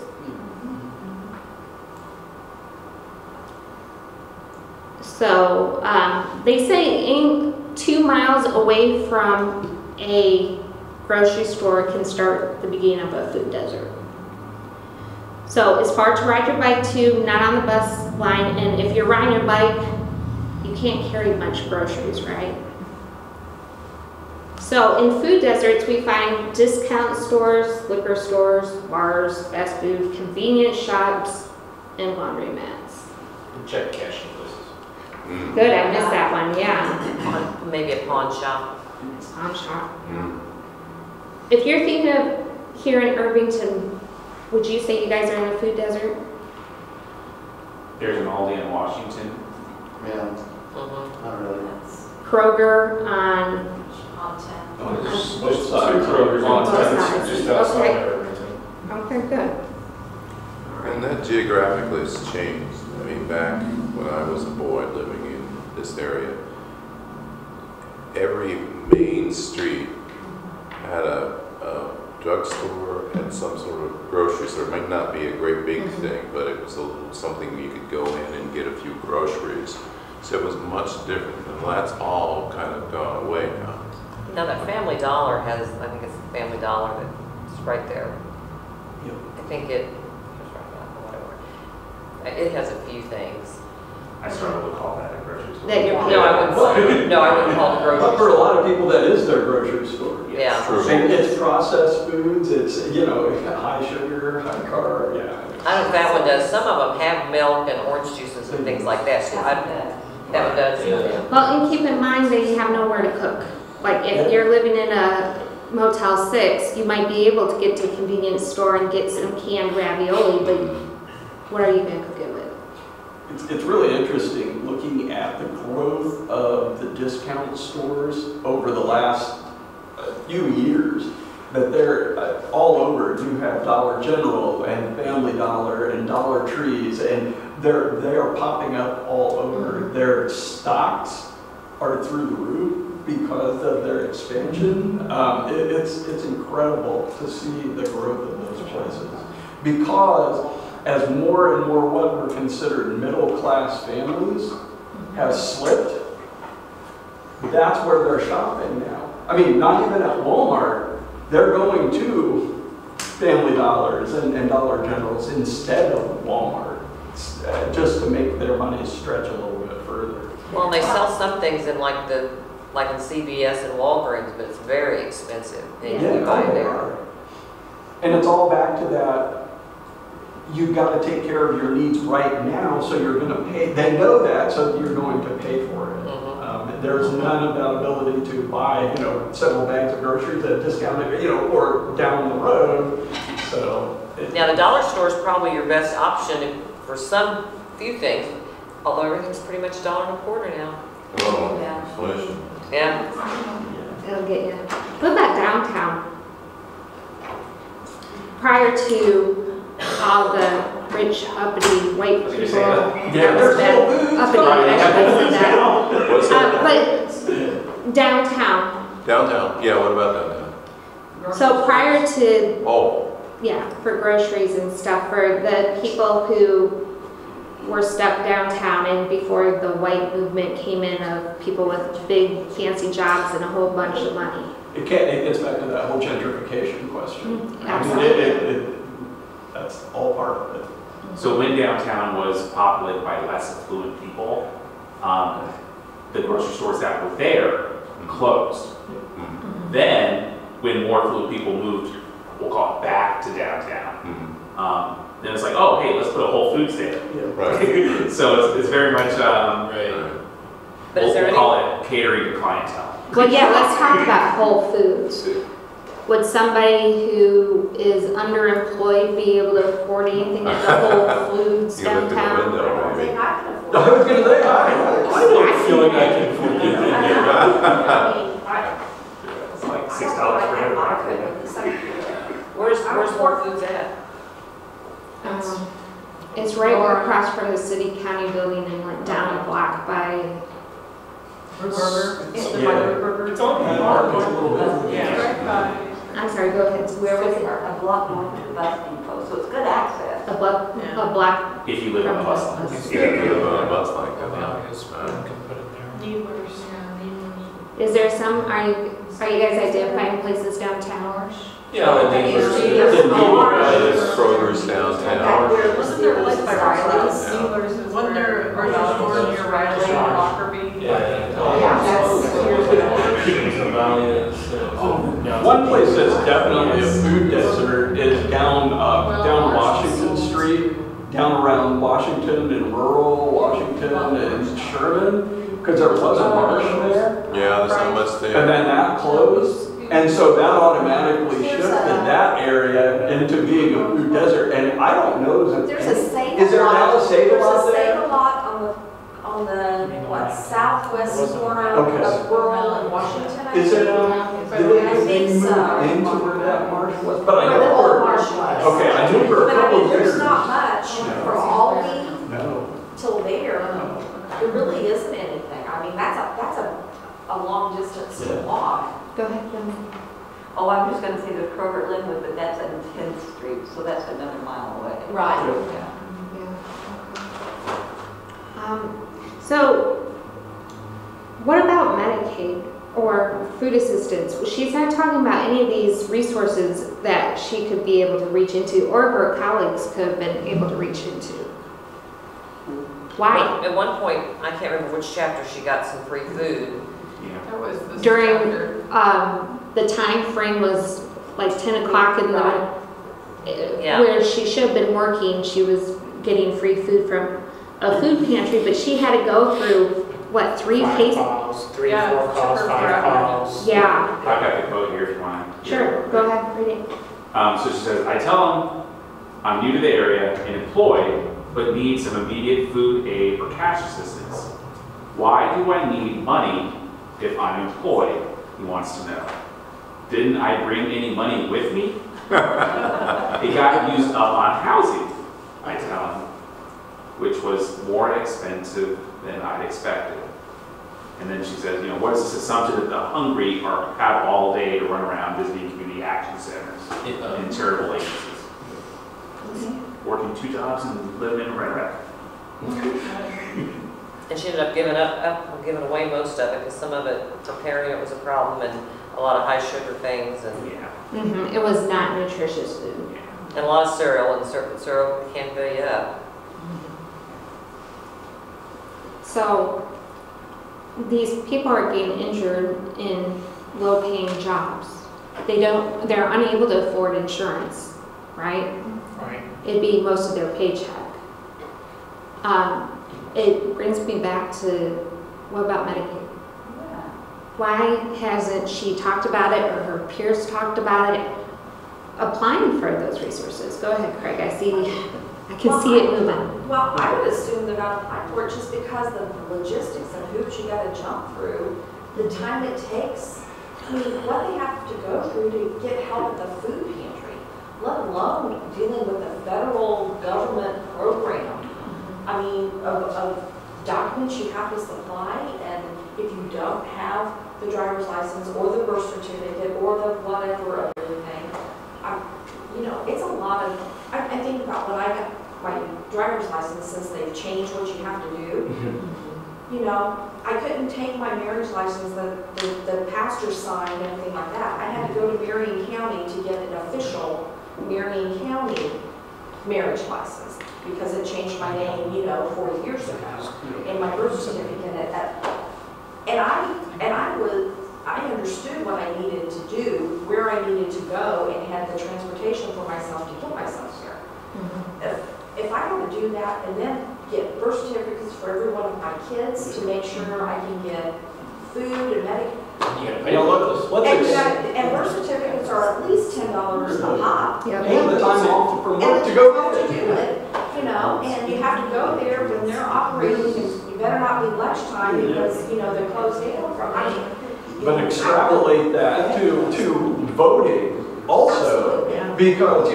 So they say 2 miles away from a grocery store can start the beginning of a food desert. So it's far to ride your bike to, not on the bus line, and if you're riding your bike, you can't carry much groceries, right? So in food deserts, we find discount stores, liquor stores, bars, fast food, convenience shops, and laundromats. Check cashing places. Good, I missed that one, yeah. Maybe a pawn shop. Pawn shop. If you're thinking of here in Irvington, would you say you guys are in a food desert? There's an Aldi in Washington. Yeah, not really. Kroger on Both sides. Kroger's on Both sides. just outside Okay. of Irvington. Okay, good. And that geographically has changed. I mean, back when I was a boy living in this area, every main street had a drugstore and some sort of grocery store. It might not be a great big thing, but it was something you could go in and get a few groceries. So it was much different, and that's all kind of gone away now. Now that Family Dollar has, I think it's Family Dollar that's right there. Yep. I think it has a few things. I struggle to call that a grocery store. That you're No, I wouldn't call it a grocery But for a lot of people, that is their grocery store. Yeah. True. And it's processed foods, it's, you know, high sugar, high carb, yeah. I don't know if that one does. Some of them have milk and orange juices and things like that. So that one does. Yeah. Well, and keep in mind that you have nowhere to cook. Like if you're living in a Motel 6, you might be able to get to a convenience store and get some canned ravioli, but what are you going to cook it with? It's really interesting looking at the growth of the discount stores over the last few years, that they're all over. You have Dollar General and Family Dollar and Dollar Trees, and they are popping up all over. Their stocks are through the roof because of their expansion. It's incredible to see the growth of those places, because as more and more what were considered middle-class families have slipped, that's where they're shopping now. I mean, not even at Walmart, they're going to Family Dollars and Dollar Generals instead of Walmart, just to make their money stretch a little bit further. Well, they sell some things in like in CVS and Walgreens, but it's very expensive. And you buy it there. And it's all back to that, you've got to take care of your needs right now, so you're going to pay. They know that, so you're going to pay for it. There's none of that ability to buy, you know, several bags of groceries at a discount, you know, or down the road. So now the dollar store is probably your best option for some few things, although everything's pretty much $1.25 now. Oh, Yeah. inflation. Yeah. It'll get you. What about downtown? Prior to all the rich, uppity, white people. yeah, there's no Uppity, I should have said that. But downtown. Downtown, yeah, what about downtown? So prior to, Oh, yeah, for groceries and stuff, for the people who were stuck downtown and before the white movement came in of people with big fancy jobs and a whole bunch of money. It gets back to that whole gentrification question. Absolutely. That's all part of it. So when downtown was populated by less affluent people, the grocery stores that were there closed. Then, when more affluent people moved, we'll call it back to downtown, then it's like, oh, hey, let's put a Whole Foods there. Right. So it's very much, Right. But is there we'll any, call it catering to clientele. Well, yeah, let's talk about Whole Foods. Would somebody who is underemployed be able to afford anything at the Whole Foods You looked in the downtown? window, I maybe. think I can afford I was gonna say, I don't feel like I can afford it. anything. I mean, It's like $6 per I head. couldn't, so, where's Whole Foods at? It's right across from the city county building and like down a block by, Burger. It's on the mark, it's a little bit. Yeah. I'm sorry, go ahead. Where was it? A block north of the bus depot, so it's good access. A block, a block. If you live on a bus line. If you live on a bus like that. Well, I guess we can put it there. Needlers. Is there some, are you guys identifying places downtown? Yeah, the Needlers. There's Kroger's downtown. Wasn't there a place by Riley's? Yeah. Needlers is wasn't there a grocery store near Riley and Lockerbie? One place that's definitely a food desert is down Washington Street, down around Washington and rural Washington and Sherman, because there was a marsh there. Yeah, there's not much And there. then that closed, and so that automatically shifted that area into being a food desert, and I don't know. there's a save Is there a lot. now a Save-A-Lot There's a there? Save-A-Lot on the, what, southwest corner Okay. of rural and Washington, I Is think. it, did they I think move so. into where that marsh was? But I Where the know old for, marsh was. okay, I knew for a But I couple mean, of there's years. not much from Albany No. till there. There really isn't anything. I mean, that's a long distance to walk. Go ahead, Linda. Oh, I'm just gonna say there's Kroger at Linwood, but that's at 10th Street, so that's another mile away. Right. Yeah. So, what about Medicaid or food assistance? She's not talking about any of these resources that she could be able to reach into or her colleagues could have been able to reach into. Why? At one point, I can't remember which chapter, she got some free food. That was the During, chapter. the time frame was like 10 o'clock in the, Yeah. where she should have been working, she was getting free food from a food pantry, but she had to go through, what, 3 5 cases? calls, 3, Yeah, 4 calls, took her 5 forever. calls. Yeah, I've got the quote here if you want. sure, go ahead, read it. So she says, I tell them I'm new to the area and employed, but need some immediate food aid or cash assistance. Why do I need money if I'm employed? He wants to know. Didn't I bring any money with me? It got used up on housing, I tell him, which was more expensive than I'd expected. And then she says, what is this assumption that the hungry are have all day to run around visiting community action centers and charitable agencies? Working 2 jobs and living in Red Rock. And she ended up giving away most of it, because some of it, preparing it was a problem, and a lot of high sugar things, and It was not nutritious food. a lot of cereal, and cereal can't fill you up. So these people are getting injured in low-paying jobs. They're unable to afford insurance, right? Right. It'd be most of their paycheck. It brings me back to, what about Medicaid? Why hasn't she talked about it or her peers talked about it? Applying for those resources. Go ahead, Craig. I can see it moving. Well, I would assume they're not applying for it just because of the logistics and hoops you gotta jump through, the time it takes. I mean, what they have to go through to get help at the food pantry, let alone dealing with a federal government program. I mean, of documents you have to supply, and if you don't have the driver's license or the birth certificate or the whatever of everything, it's a lot of, I think about when I got my driver's license, since they've changed what you have to do. I couldn't take my marriage license, the pastor signed and everything like that. I had to go to Marion County to get an official Marion County marriage license because it changed my name, 40 years ago, in my birth certificate. I understood what I needed to do, where I needed to go, and had the transportation for myself to get myself here. If I were to do that and then get birth certificates for every one of my kids to make sure I can get food and Medicaid. And birth certificates are at least $10 a pop. Yeah, and the time off from work to go get it. To do it, and you have to go there when they're operating, and you better not be lunchtime because, they're closed down for But extrapolate that to voting also, because,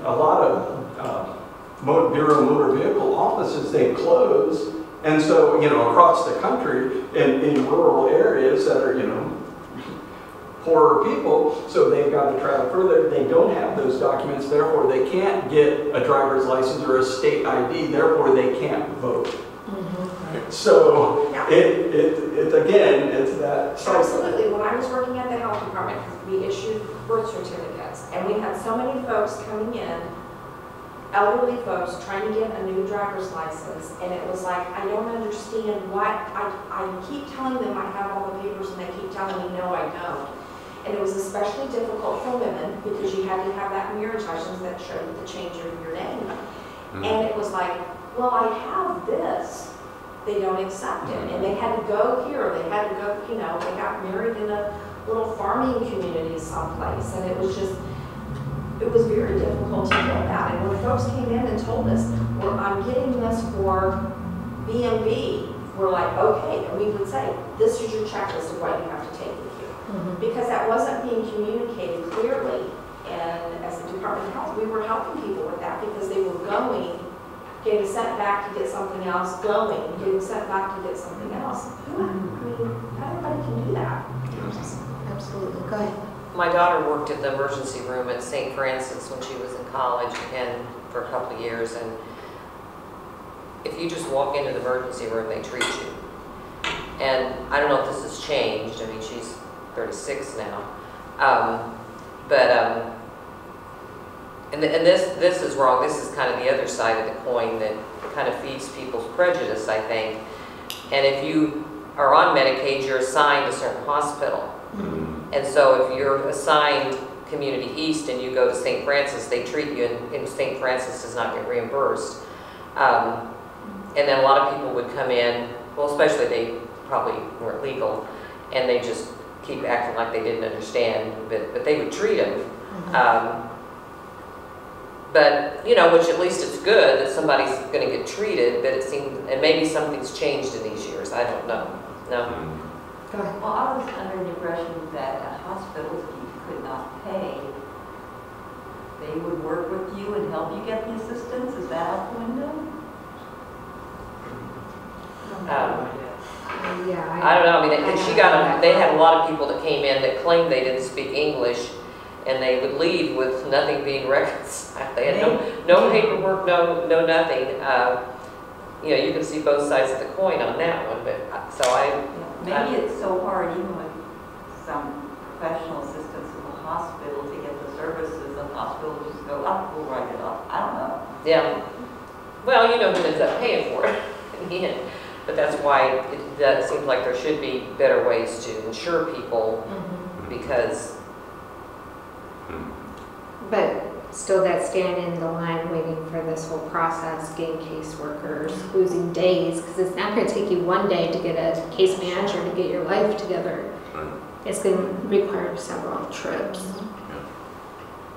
a lot of Bureau of Motor Vehicle offices, they close. And so, across the country, in rural areas that are, poorer people, so they've got to travel further. They don't have those documents, therefore they can't get a driver's license or a state ID, therefore they can't vote. So, again, it's that cycle. Absolutely. When I was working at the health department, we issued birth certificates, and we had so many folks coming in, elderly folks trying to get a new driver's license, and it was like, I don't understand why. I keep telling them I have all the papers, and they keep telling me, no, I don't. And it was especially difficult for women because you had to have that marriage license that showed the change of your name. And it was like, well, I have this. They don't accept it. And they had to go here. They had to go, they got married in a little farming community someplace. And it was very difficult to get that. And when folks came in and told us, well, I'm getting this for B&B, we're like, okay. And we would say, this is your checklist of what you have to take with you. Because that wasn't being communicated clearly. And as the Department of Health, we were helping people with that because they were going, getting sent back to get something else, getting sent back to get something else. Not everybody can do that. Absolutely. Go ahead. My daughter worked in the emergency room at St. Francis when she was in college and for a couple of years. And if you just walk into the emergency room, they treat you. And I don't know if this has changed. I mean, she's 36 now. And this is wrong. This is kind of the other side of the coin that kind of feeds people's prejudice, I think. And if you are on Medicaid, you're assigned a certain hospital. And so if you're assigned Community East and you go to St. Francis, they treat you, and St. Francis does not get reimbursed. And then a lot of people would come in, well, especially they probably weren't legal, and they just keep acting like they didn't understand, but they would treat them. But, which at least it's good that somebody's going to get treated, but it seems, and maybe something's changed in these years, I don't know. No? Go ahead. Well, I was under the impression that at hospitals, if you could not pay, they would work with you and help you get the assistance. Is that out the window? I don't know. I mean, they had a lot of people that came in that claimed they didn't speak English, and they would leave with nothing being reconciled. They had no paperwork, no nothing. You can see both sides of the coin on that one. But maybe it's so hard, even with some professional assistance in the hospital, to get the services. The hospital just go, we'll write it off. I don't know. Yeah. Well, who ends up paying for it in the end. But that's why it seems like there should be better ways to insure people, because. But still, that stand in the line waiting for this whole process, getting caseworkers, losing days, because it's not going to take you one day to get a case manager to get your life together. It's going to require several trips.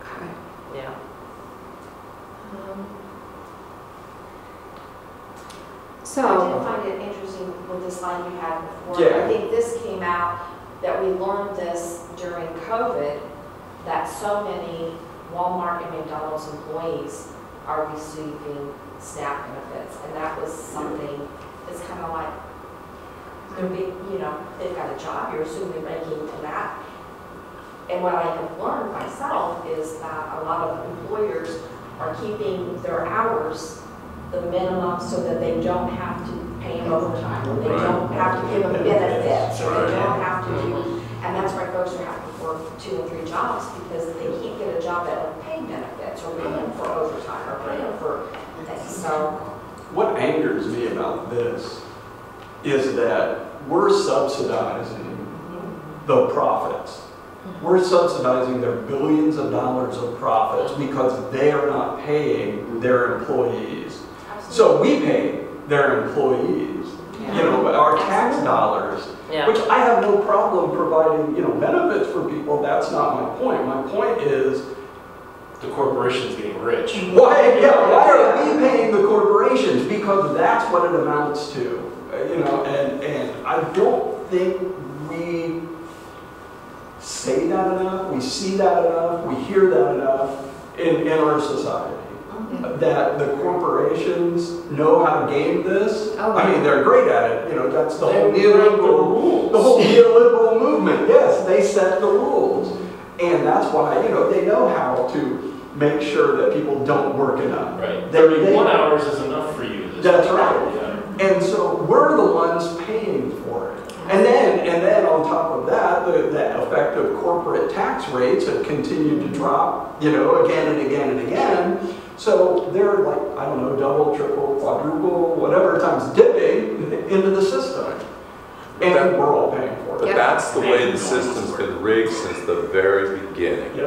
Okay. Yeah. I did find it interesting with the slide you had before. Yeah. I think this came out, that we learned this during COVID, that so many Walmart and McDonald's employees are receiving SNAP benefits. And that was something that's kind of like, they're being, they've got a job, you're assuming they're making that. And what I have learned myself is that a lot of employers are keeping their hours the minimum so that they don't have to pay them overtime, or they don't have to give them benefits, or they don't have to do, and that's why folks are having to work 2 or 3 jobs, because they can't get a job that will pay benefits. benefits, or paying for overtime, or paying for things, so. What angers me about this is that we're subsidizing the profits. We're subsidizing their billions of dollars of profits because they are not paying their employees. So we pay their employees, you know, our tax dollars, which I have no problem providing, you know, benefits for people. That's not my point. My point is, The corporation's getting rich. why are we paying the corporations? Because that's what it amounts to, you know, and I don't think we say that enough, we see that enough, we hear that enough in our society. That the corporations know how to game this. I mean, they're great at it. You know, that's the whole neoliberal movement. Yes, they set the rules. And that's why, you know, they know how to make sure that people don't work enough. Right. 31 hours is enough for you. That's right. Yeah. And so we're the ones paying for it. And then on top of that, the effective corporate tax rates have continued to drop, you know, again and again and again. So they're like, I don't know, double, triple, quadruple, whatever times dipping into the system. And we're all paying for it. But that's the way the system's been rigged since the very beginning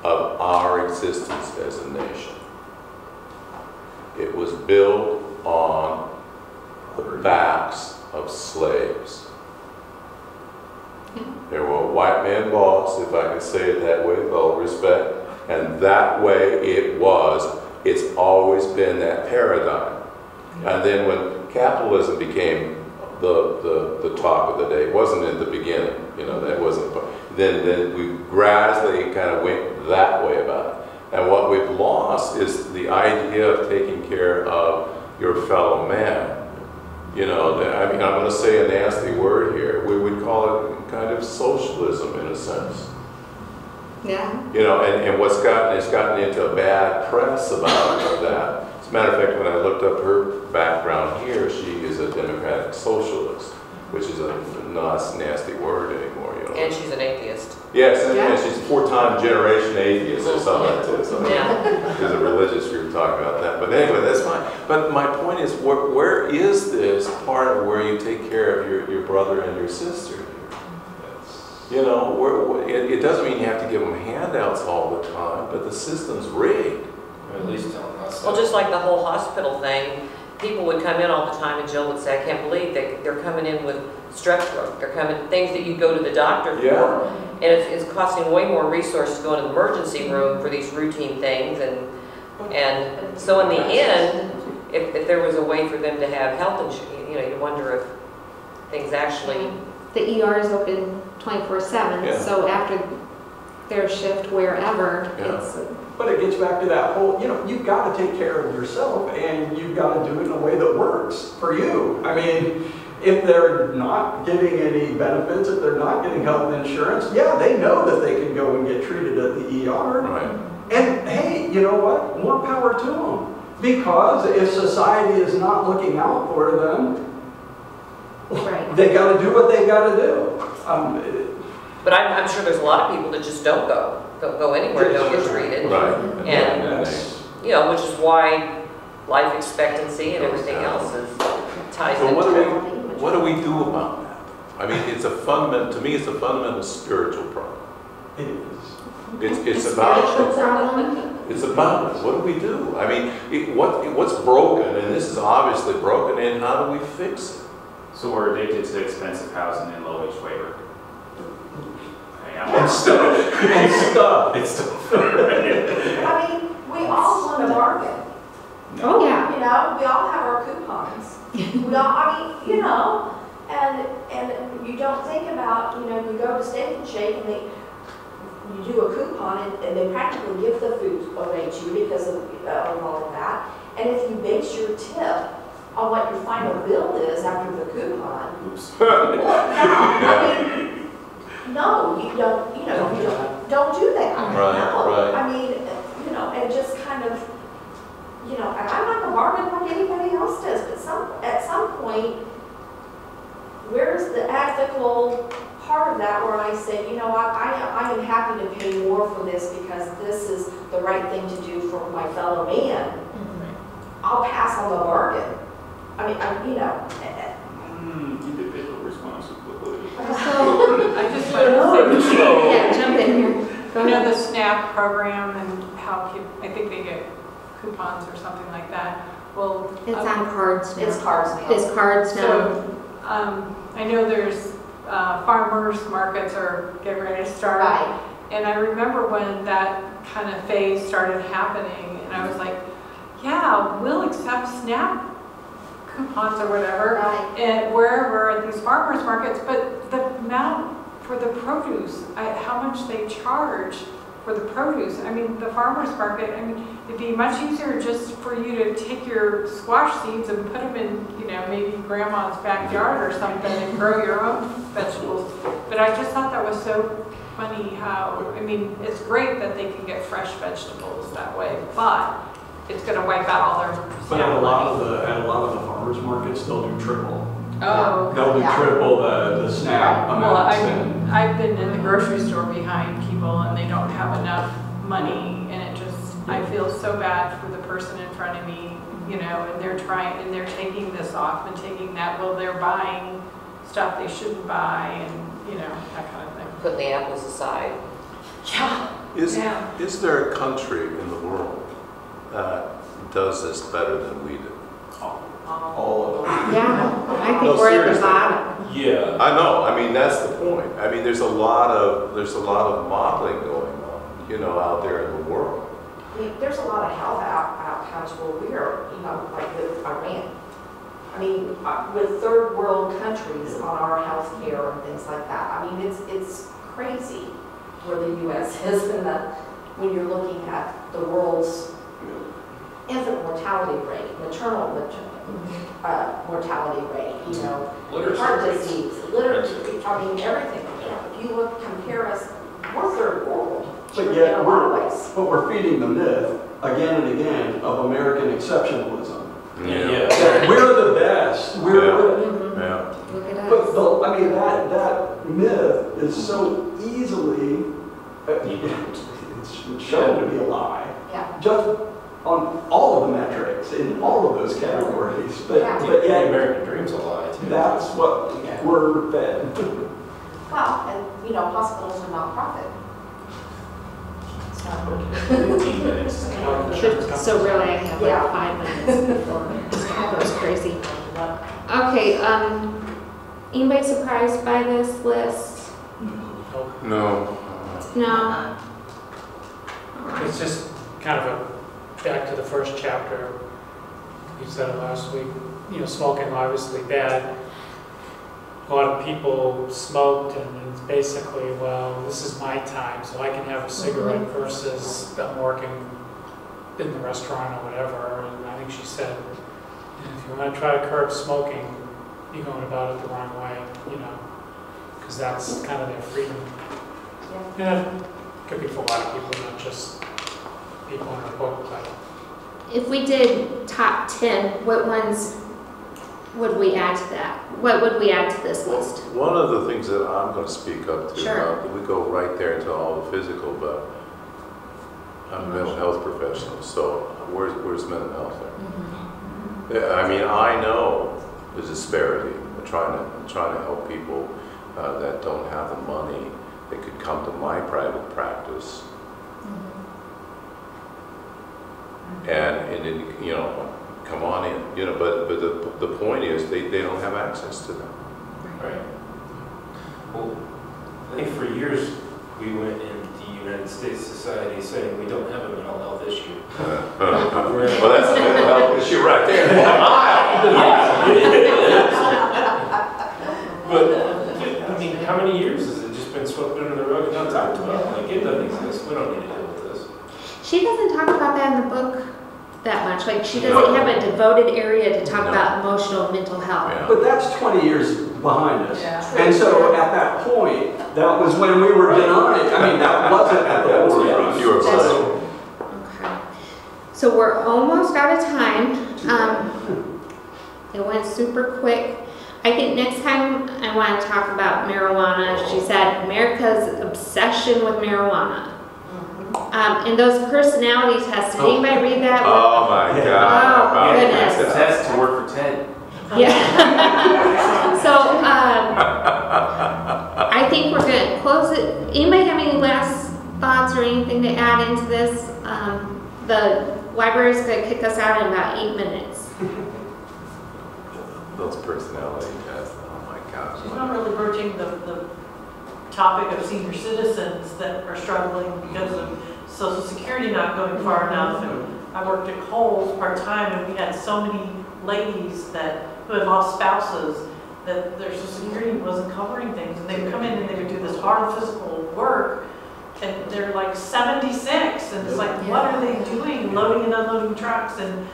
of our existence as a nation. It was built on the backs of slaves. There were a white man boss, if I can say it that way, with all respect, and that way it was. It's always been that paradigm. And then when capitalism became the talk of the day, it wasn't in the beginning, you know, that wasn't, then we gradually kind of went that way about it. And what we've lost is the idea of taking care of your fellow man. You know, I mean, I'm going to say a nasty word here. We would call it kind of socialism in a sense. Yeah. You know, and it's gotten into a bad press about that. As a matter of fact, when I looked up her background here, she is a democratic socialist, which is a nasty word anymore, you know. And she's an atheist. Yes, and she's a 4-time generation atheist or something like that. So there's a religious group talking about that. But anyway, that's fine. But my point is, where is this part of where you take care of your brother and your sister? You know, it doesn't mean you have to give them handouts all the time, but the system's rigged. At least telling us. Well, just like the whole hospital thing, people would come in all the time and Jill would say, I can't believe they're coming in with strep throat. They're coming, things that you go to the doctor for. And it's costing way more resources to go into the emergency room for these routine things. And so in the end, if there was a way for them to have health insurance, you know, you wonder if things actually... The ER is open 24/7, so after their shift, wherever, it's... But it gets back to that whole, you know, you've got to take care of yourself and you've got to do it in a way that works for you. I mean, if they're not getting any benefits, if they're not getting health insurance, yeah, they know that they can go and get treated at the ER. Right. And hey, you know what? More power to them. Because if society is not looking out for them, they got to do what they got to do. But I'm sure there's a lot of people that just don't go anywhere, don't get treated. Right. And, you know, which is why life expectancy and everything else is ties So into what do we do about that? I mean, it's a fundamental, to me, it's a fundamental spiritual problem. It is. It's about, it's about what do we do? I mean, what's broken, and this is obviously broken, and how do we fix it? So we're addicted to expensive housing and low-wage labor. And stuff. It's stuff. I mean, we all want a bargain. Oh, yeah. You know, we all have our coupons. We all, I mean, you know, and you don't think about, you know, you go to Steak and Shake and you do a coupon and they practically give the food away to you because of all of that. And if you base your tip on what your final bill is after the coupon, no, you don't, you know, you don't do that. Right. I mean, you know, and just kind of, you know, and I'm not going to bargain like anybody else does, but at some point, where's the ethical part of that where I say, you know, I am happy to pay more for this because this is the right thing to do for my fellow man. I'll pass on the bargain. I mean, you know. Individual responsibility. So, I just wanted to say, Yeah, jump in here. Go you know, ahead. the SNAP program and how I think they get coupons or something like that. Well, It's on cards now. it's cards now. It's cards now. so I know there's farmers markets are getting ready to start. Right. And I remember when that kind of phase started happening, and I was like, yeah, we'll accept SNAP coupons or whatever, Right. and wherever at these farmers markets, but the amount for the produce, how much they charge for the produce. I mean, the farmers market, I mean, it'd be much easier just for you to take your squash seeds and put them in, you know, maybe grandma's backyard or something and grow your own vegetables. But I just thought that was so funny how, I mean, it's great that they can get fresh vegetables that way, but it's gonna wipe out all their But at a SNAP lot money. of the farmers markets, they'll do triple. Oh, They'll do Yeah. triple the SNAP well, amounts. And I've been in the grocery store behind people and they don't have enough money, and it just, I feel so bad for the person in front of me, you know, and they're taking this off and taking that, well, they're buying stuff they shouldn't buy, and, you know, that kind of thing. Putting the apples aside. Yeah. Yeah. Is there a country in the world that does this better than we do? all of them. Yeah, I think No, we're at the seriously. bottom. Yeah. I know, I mean, that's the point. I mean, there's a lot of modeling going on, you know, out there in the world. I mean, there's a lot of health outcomes where we are, you know, like with Iran. I mean, with third world countries on our health care and things like that. I mean, it's crazy where the U.S. is when you're looking at the world's infant mortality rate, maternal mortality rate, you know, heart disease, literacy, I mean, everything. If you look, compare us, we're third world But in yet a lot of ways. we're feeding the myth again and again of American exceptionalism. Yeah. That we're the best. Yeah. Look at But us. I mean that myth is so easily it's shown to be a lie. Yeah. Just on all of the metrics in all of those categories. But Yeah. but The yet American dream's a lie too. that's what we're fed. Well, and, you know, hospitals are not profit. So really, I have Yeah. like 5 minutes before it goes crazy. Okay, anybody surprised by this list? No. No? It's just kind of a, back to the first chapter, you said it last week, you know, smoking obviously bad. A lot of people smoked and it's basically, well, this is my time, so I can have a cigarette versus I'm working in the restaurant or whatever. And I think she said, if you want to try to curb smoking, you're going about it the wrong way, you know, because that's kind of their freedom. Yeah, could be for a lot of people, not just people in our book, but If we did top 10, what ones would we add to that? What would we add to this list? One of the things that I'm going to speak up to, Sure. we go right there into all the physical, but I'm a mental health professional, so where's mental health there? Yeah, I mean, I know the disparity. I'm trying to help people that don't have the money. They could come to my private practice, and then, you know, come on in, you know. But the point is, they don't have access to them. Right. Well, I think for years we went in the United States society saying we don't have a mental health issue. Well, that's a mental health issue right there. But I mean, how many years has it just been swept under the rug and not talked about? Like, it doesn't exist. We don't need to deal with this. She doesn't talk about that in the book that much. Like, she doesn't have a devoted area to talk about emotional and mental health. Yeah. But that's 20 years behind us. Yeah. And so at that point, that was when we were denying. I mean, that wasn't at the forefront. You were That's- right. Okay. So we're almost out of time. It went super quick. I think next time I want to talk about marijuana. She said America's obsession with marijuana. And those personality tests, did anybody read that? Oh my God. Oh, goodness. It's a test to work for Ted. Yeah. So, I think we're going to close it. Anybody have any last thoughts or anything to add into this? The library's going to kick us out in about 8 minutes. Those personality tests, oh my gosh. She's not really broaching the topic of senior citizens that are struggling because of Social Security not going far enough. And I worked at Kohl's part-time, and we had so many ladies who had lost spouses that their Social Security wasn't covering things. And they would come in and they would do this hard physical work, and they're like 76, and it's like, what are they doing? Loading and unloading trucks and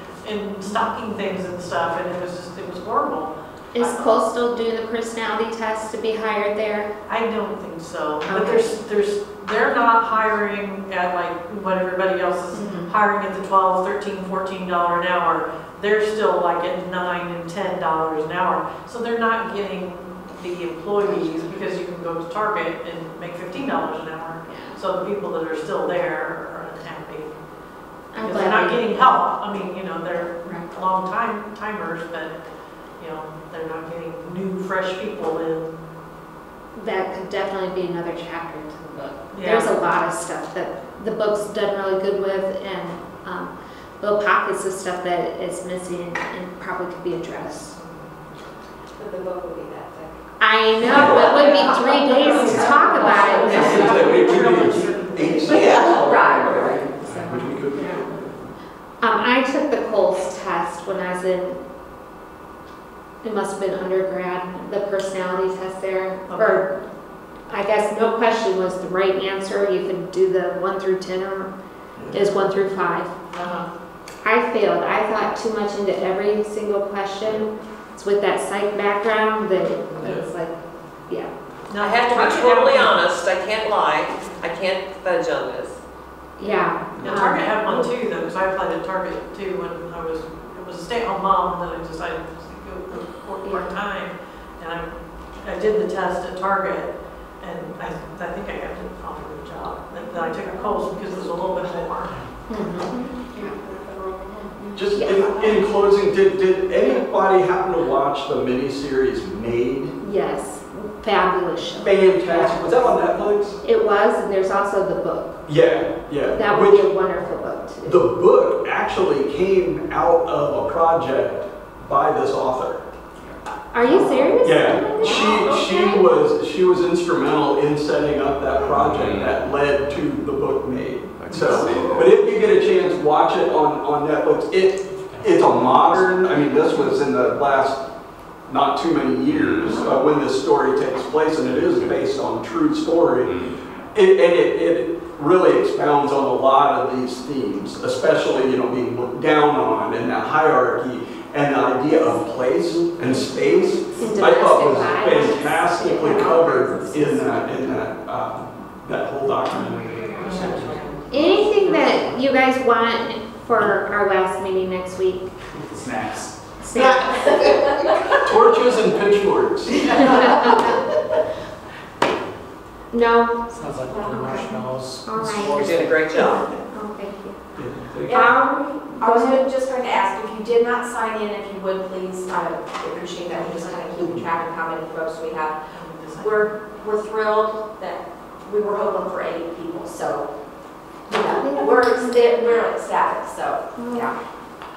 stocking things and stuff, and it was horrible. Is Cole still doing the personality test to be hired there? I don't think so. Okay. But they're not hiring at like what everybody else is hiring at the $12, $13, $14 an hour. They're still like at $9 and $10 an hour. So they're not getting the employees, because you can go to Target and make $15 an hour. So the people that are still there are unhappy. Because they're not getting help. I mean, they're long timers, but they're not getting new, fresh people in. That could definitely be another chapter to the book. Yeah. There's a lot of stuff that the book's done really good with, and little pockets of stuff that is missing and probably could be addressed. But the book would be that thick. I know, it would be 3 days to talk about it. Right. I took the Coles test when I was it must have been undergrad, the personality test there. Or I guess no question was the right answer. You could do the 1 through 10 or is 1 through 5. I failed. I thought too much into every single question. It's with that psych background that it's like, yeah. I have to be totally honest, I can't lie, I can't fudge on this. Yeah. Target had one too, though, because I applied at Target too when it was a stay-at-home mom, and then I decided to go work part-time. And I did the test at Target, and I think I got to offer the job. Then I took a Kohl's because it was a little bit more. Just in closing, did anybody happen to watch the miniseries Made? Yes. Fabulous show. Fantastic. Was that on Netflix? It was, and there's also the book. Yeah. That would be a wonderful book too. The book actually came out of a project by this author. Are you serious? Yeah, she was instrumental in setting up that project that led to the book Made. So, but if you get a chance, watch it on Netflix. It's a modern. I mean, this was in the last not too many years when this story takes place, and it is based on a true story. It really expounds on a lot of these themes, especially being looked down on and that hierarchy and the idea of place and space. I thought was fantastically covered in that whole documentary. Anything that you guys want for our last meeting next week? Snacks. Torches and pitchforks. No? Sounds like marshmallows. All right. You're doing a great job. Oh, thank you. I was just going to ask, if you did not sign in, if you would please, I appreciate that, we just kind of keep track of how many folks we have. We're thrilled that we were hoping for 8 people, so we're ecstatic, so yeah.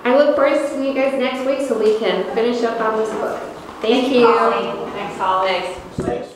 I look forward to seeing you guys next week so we can finish up on this book. Thank you. Thanks, Holly. Thanks.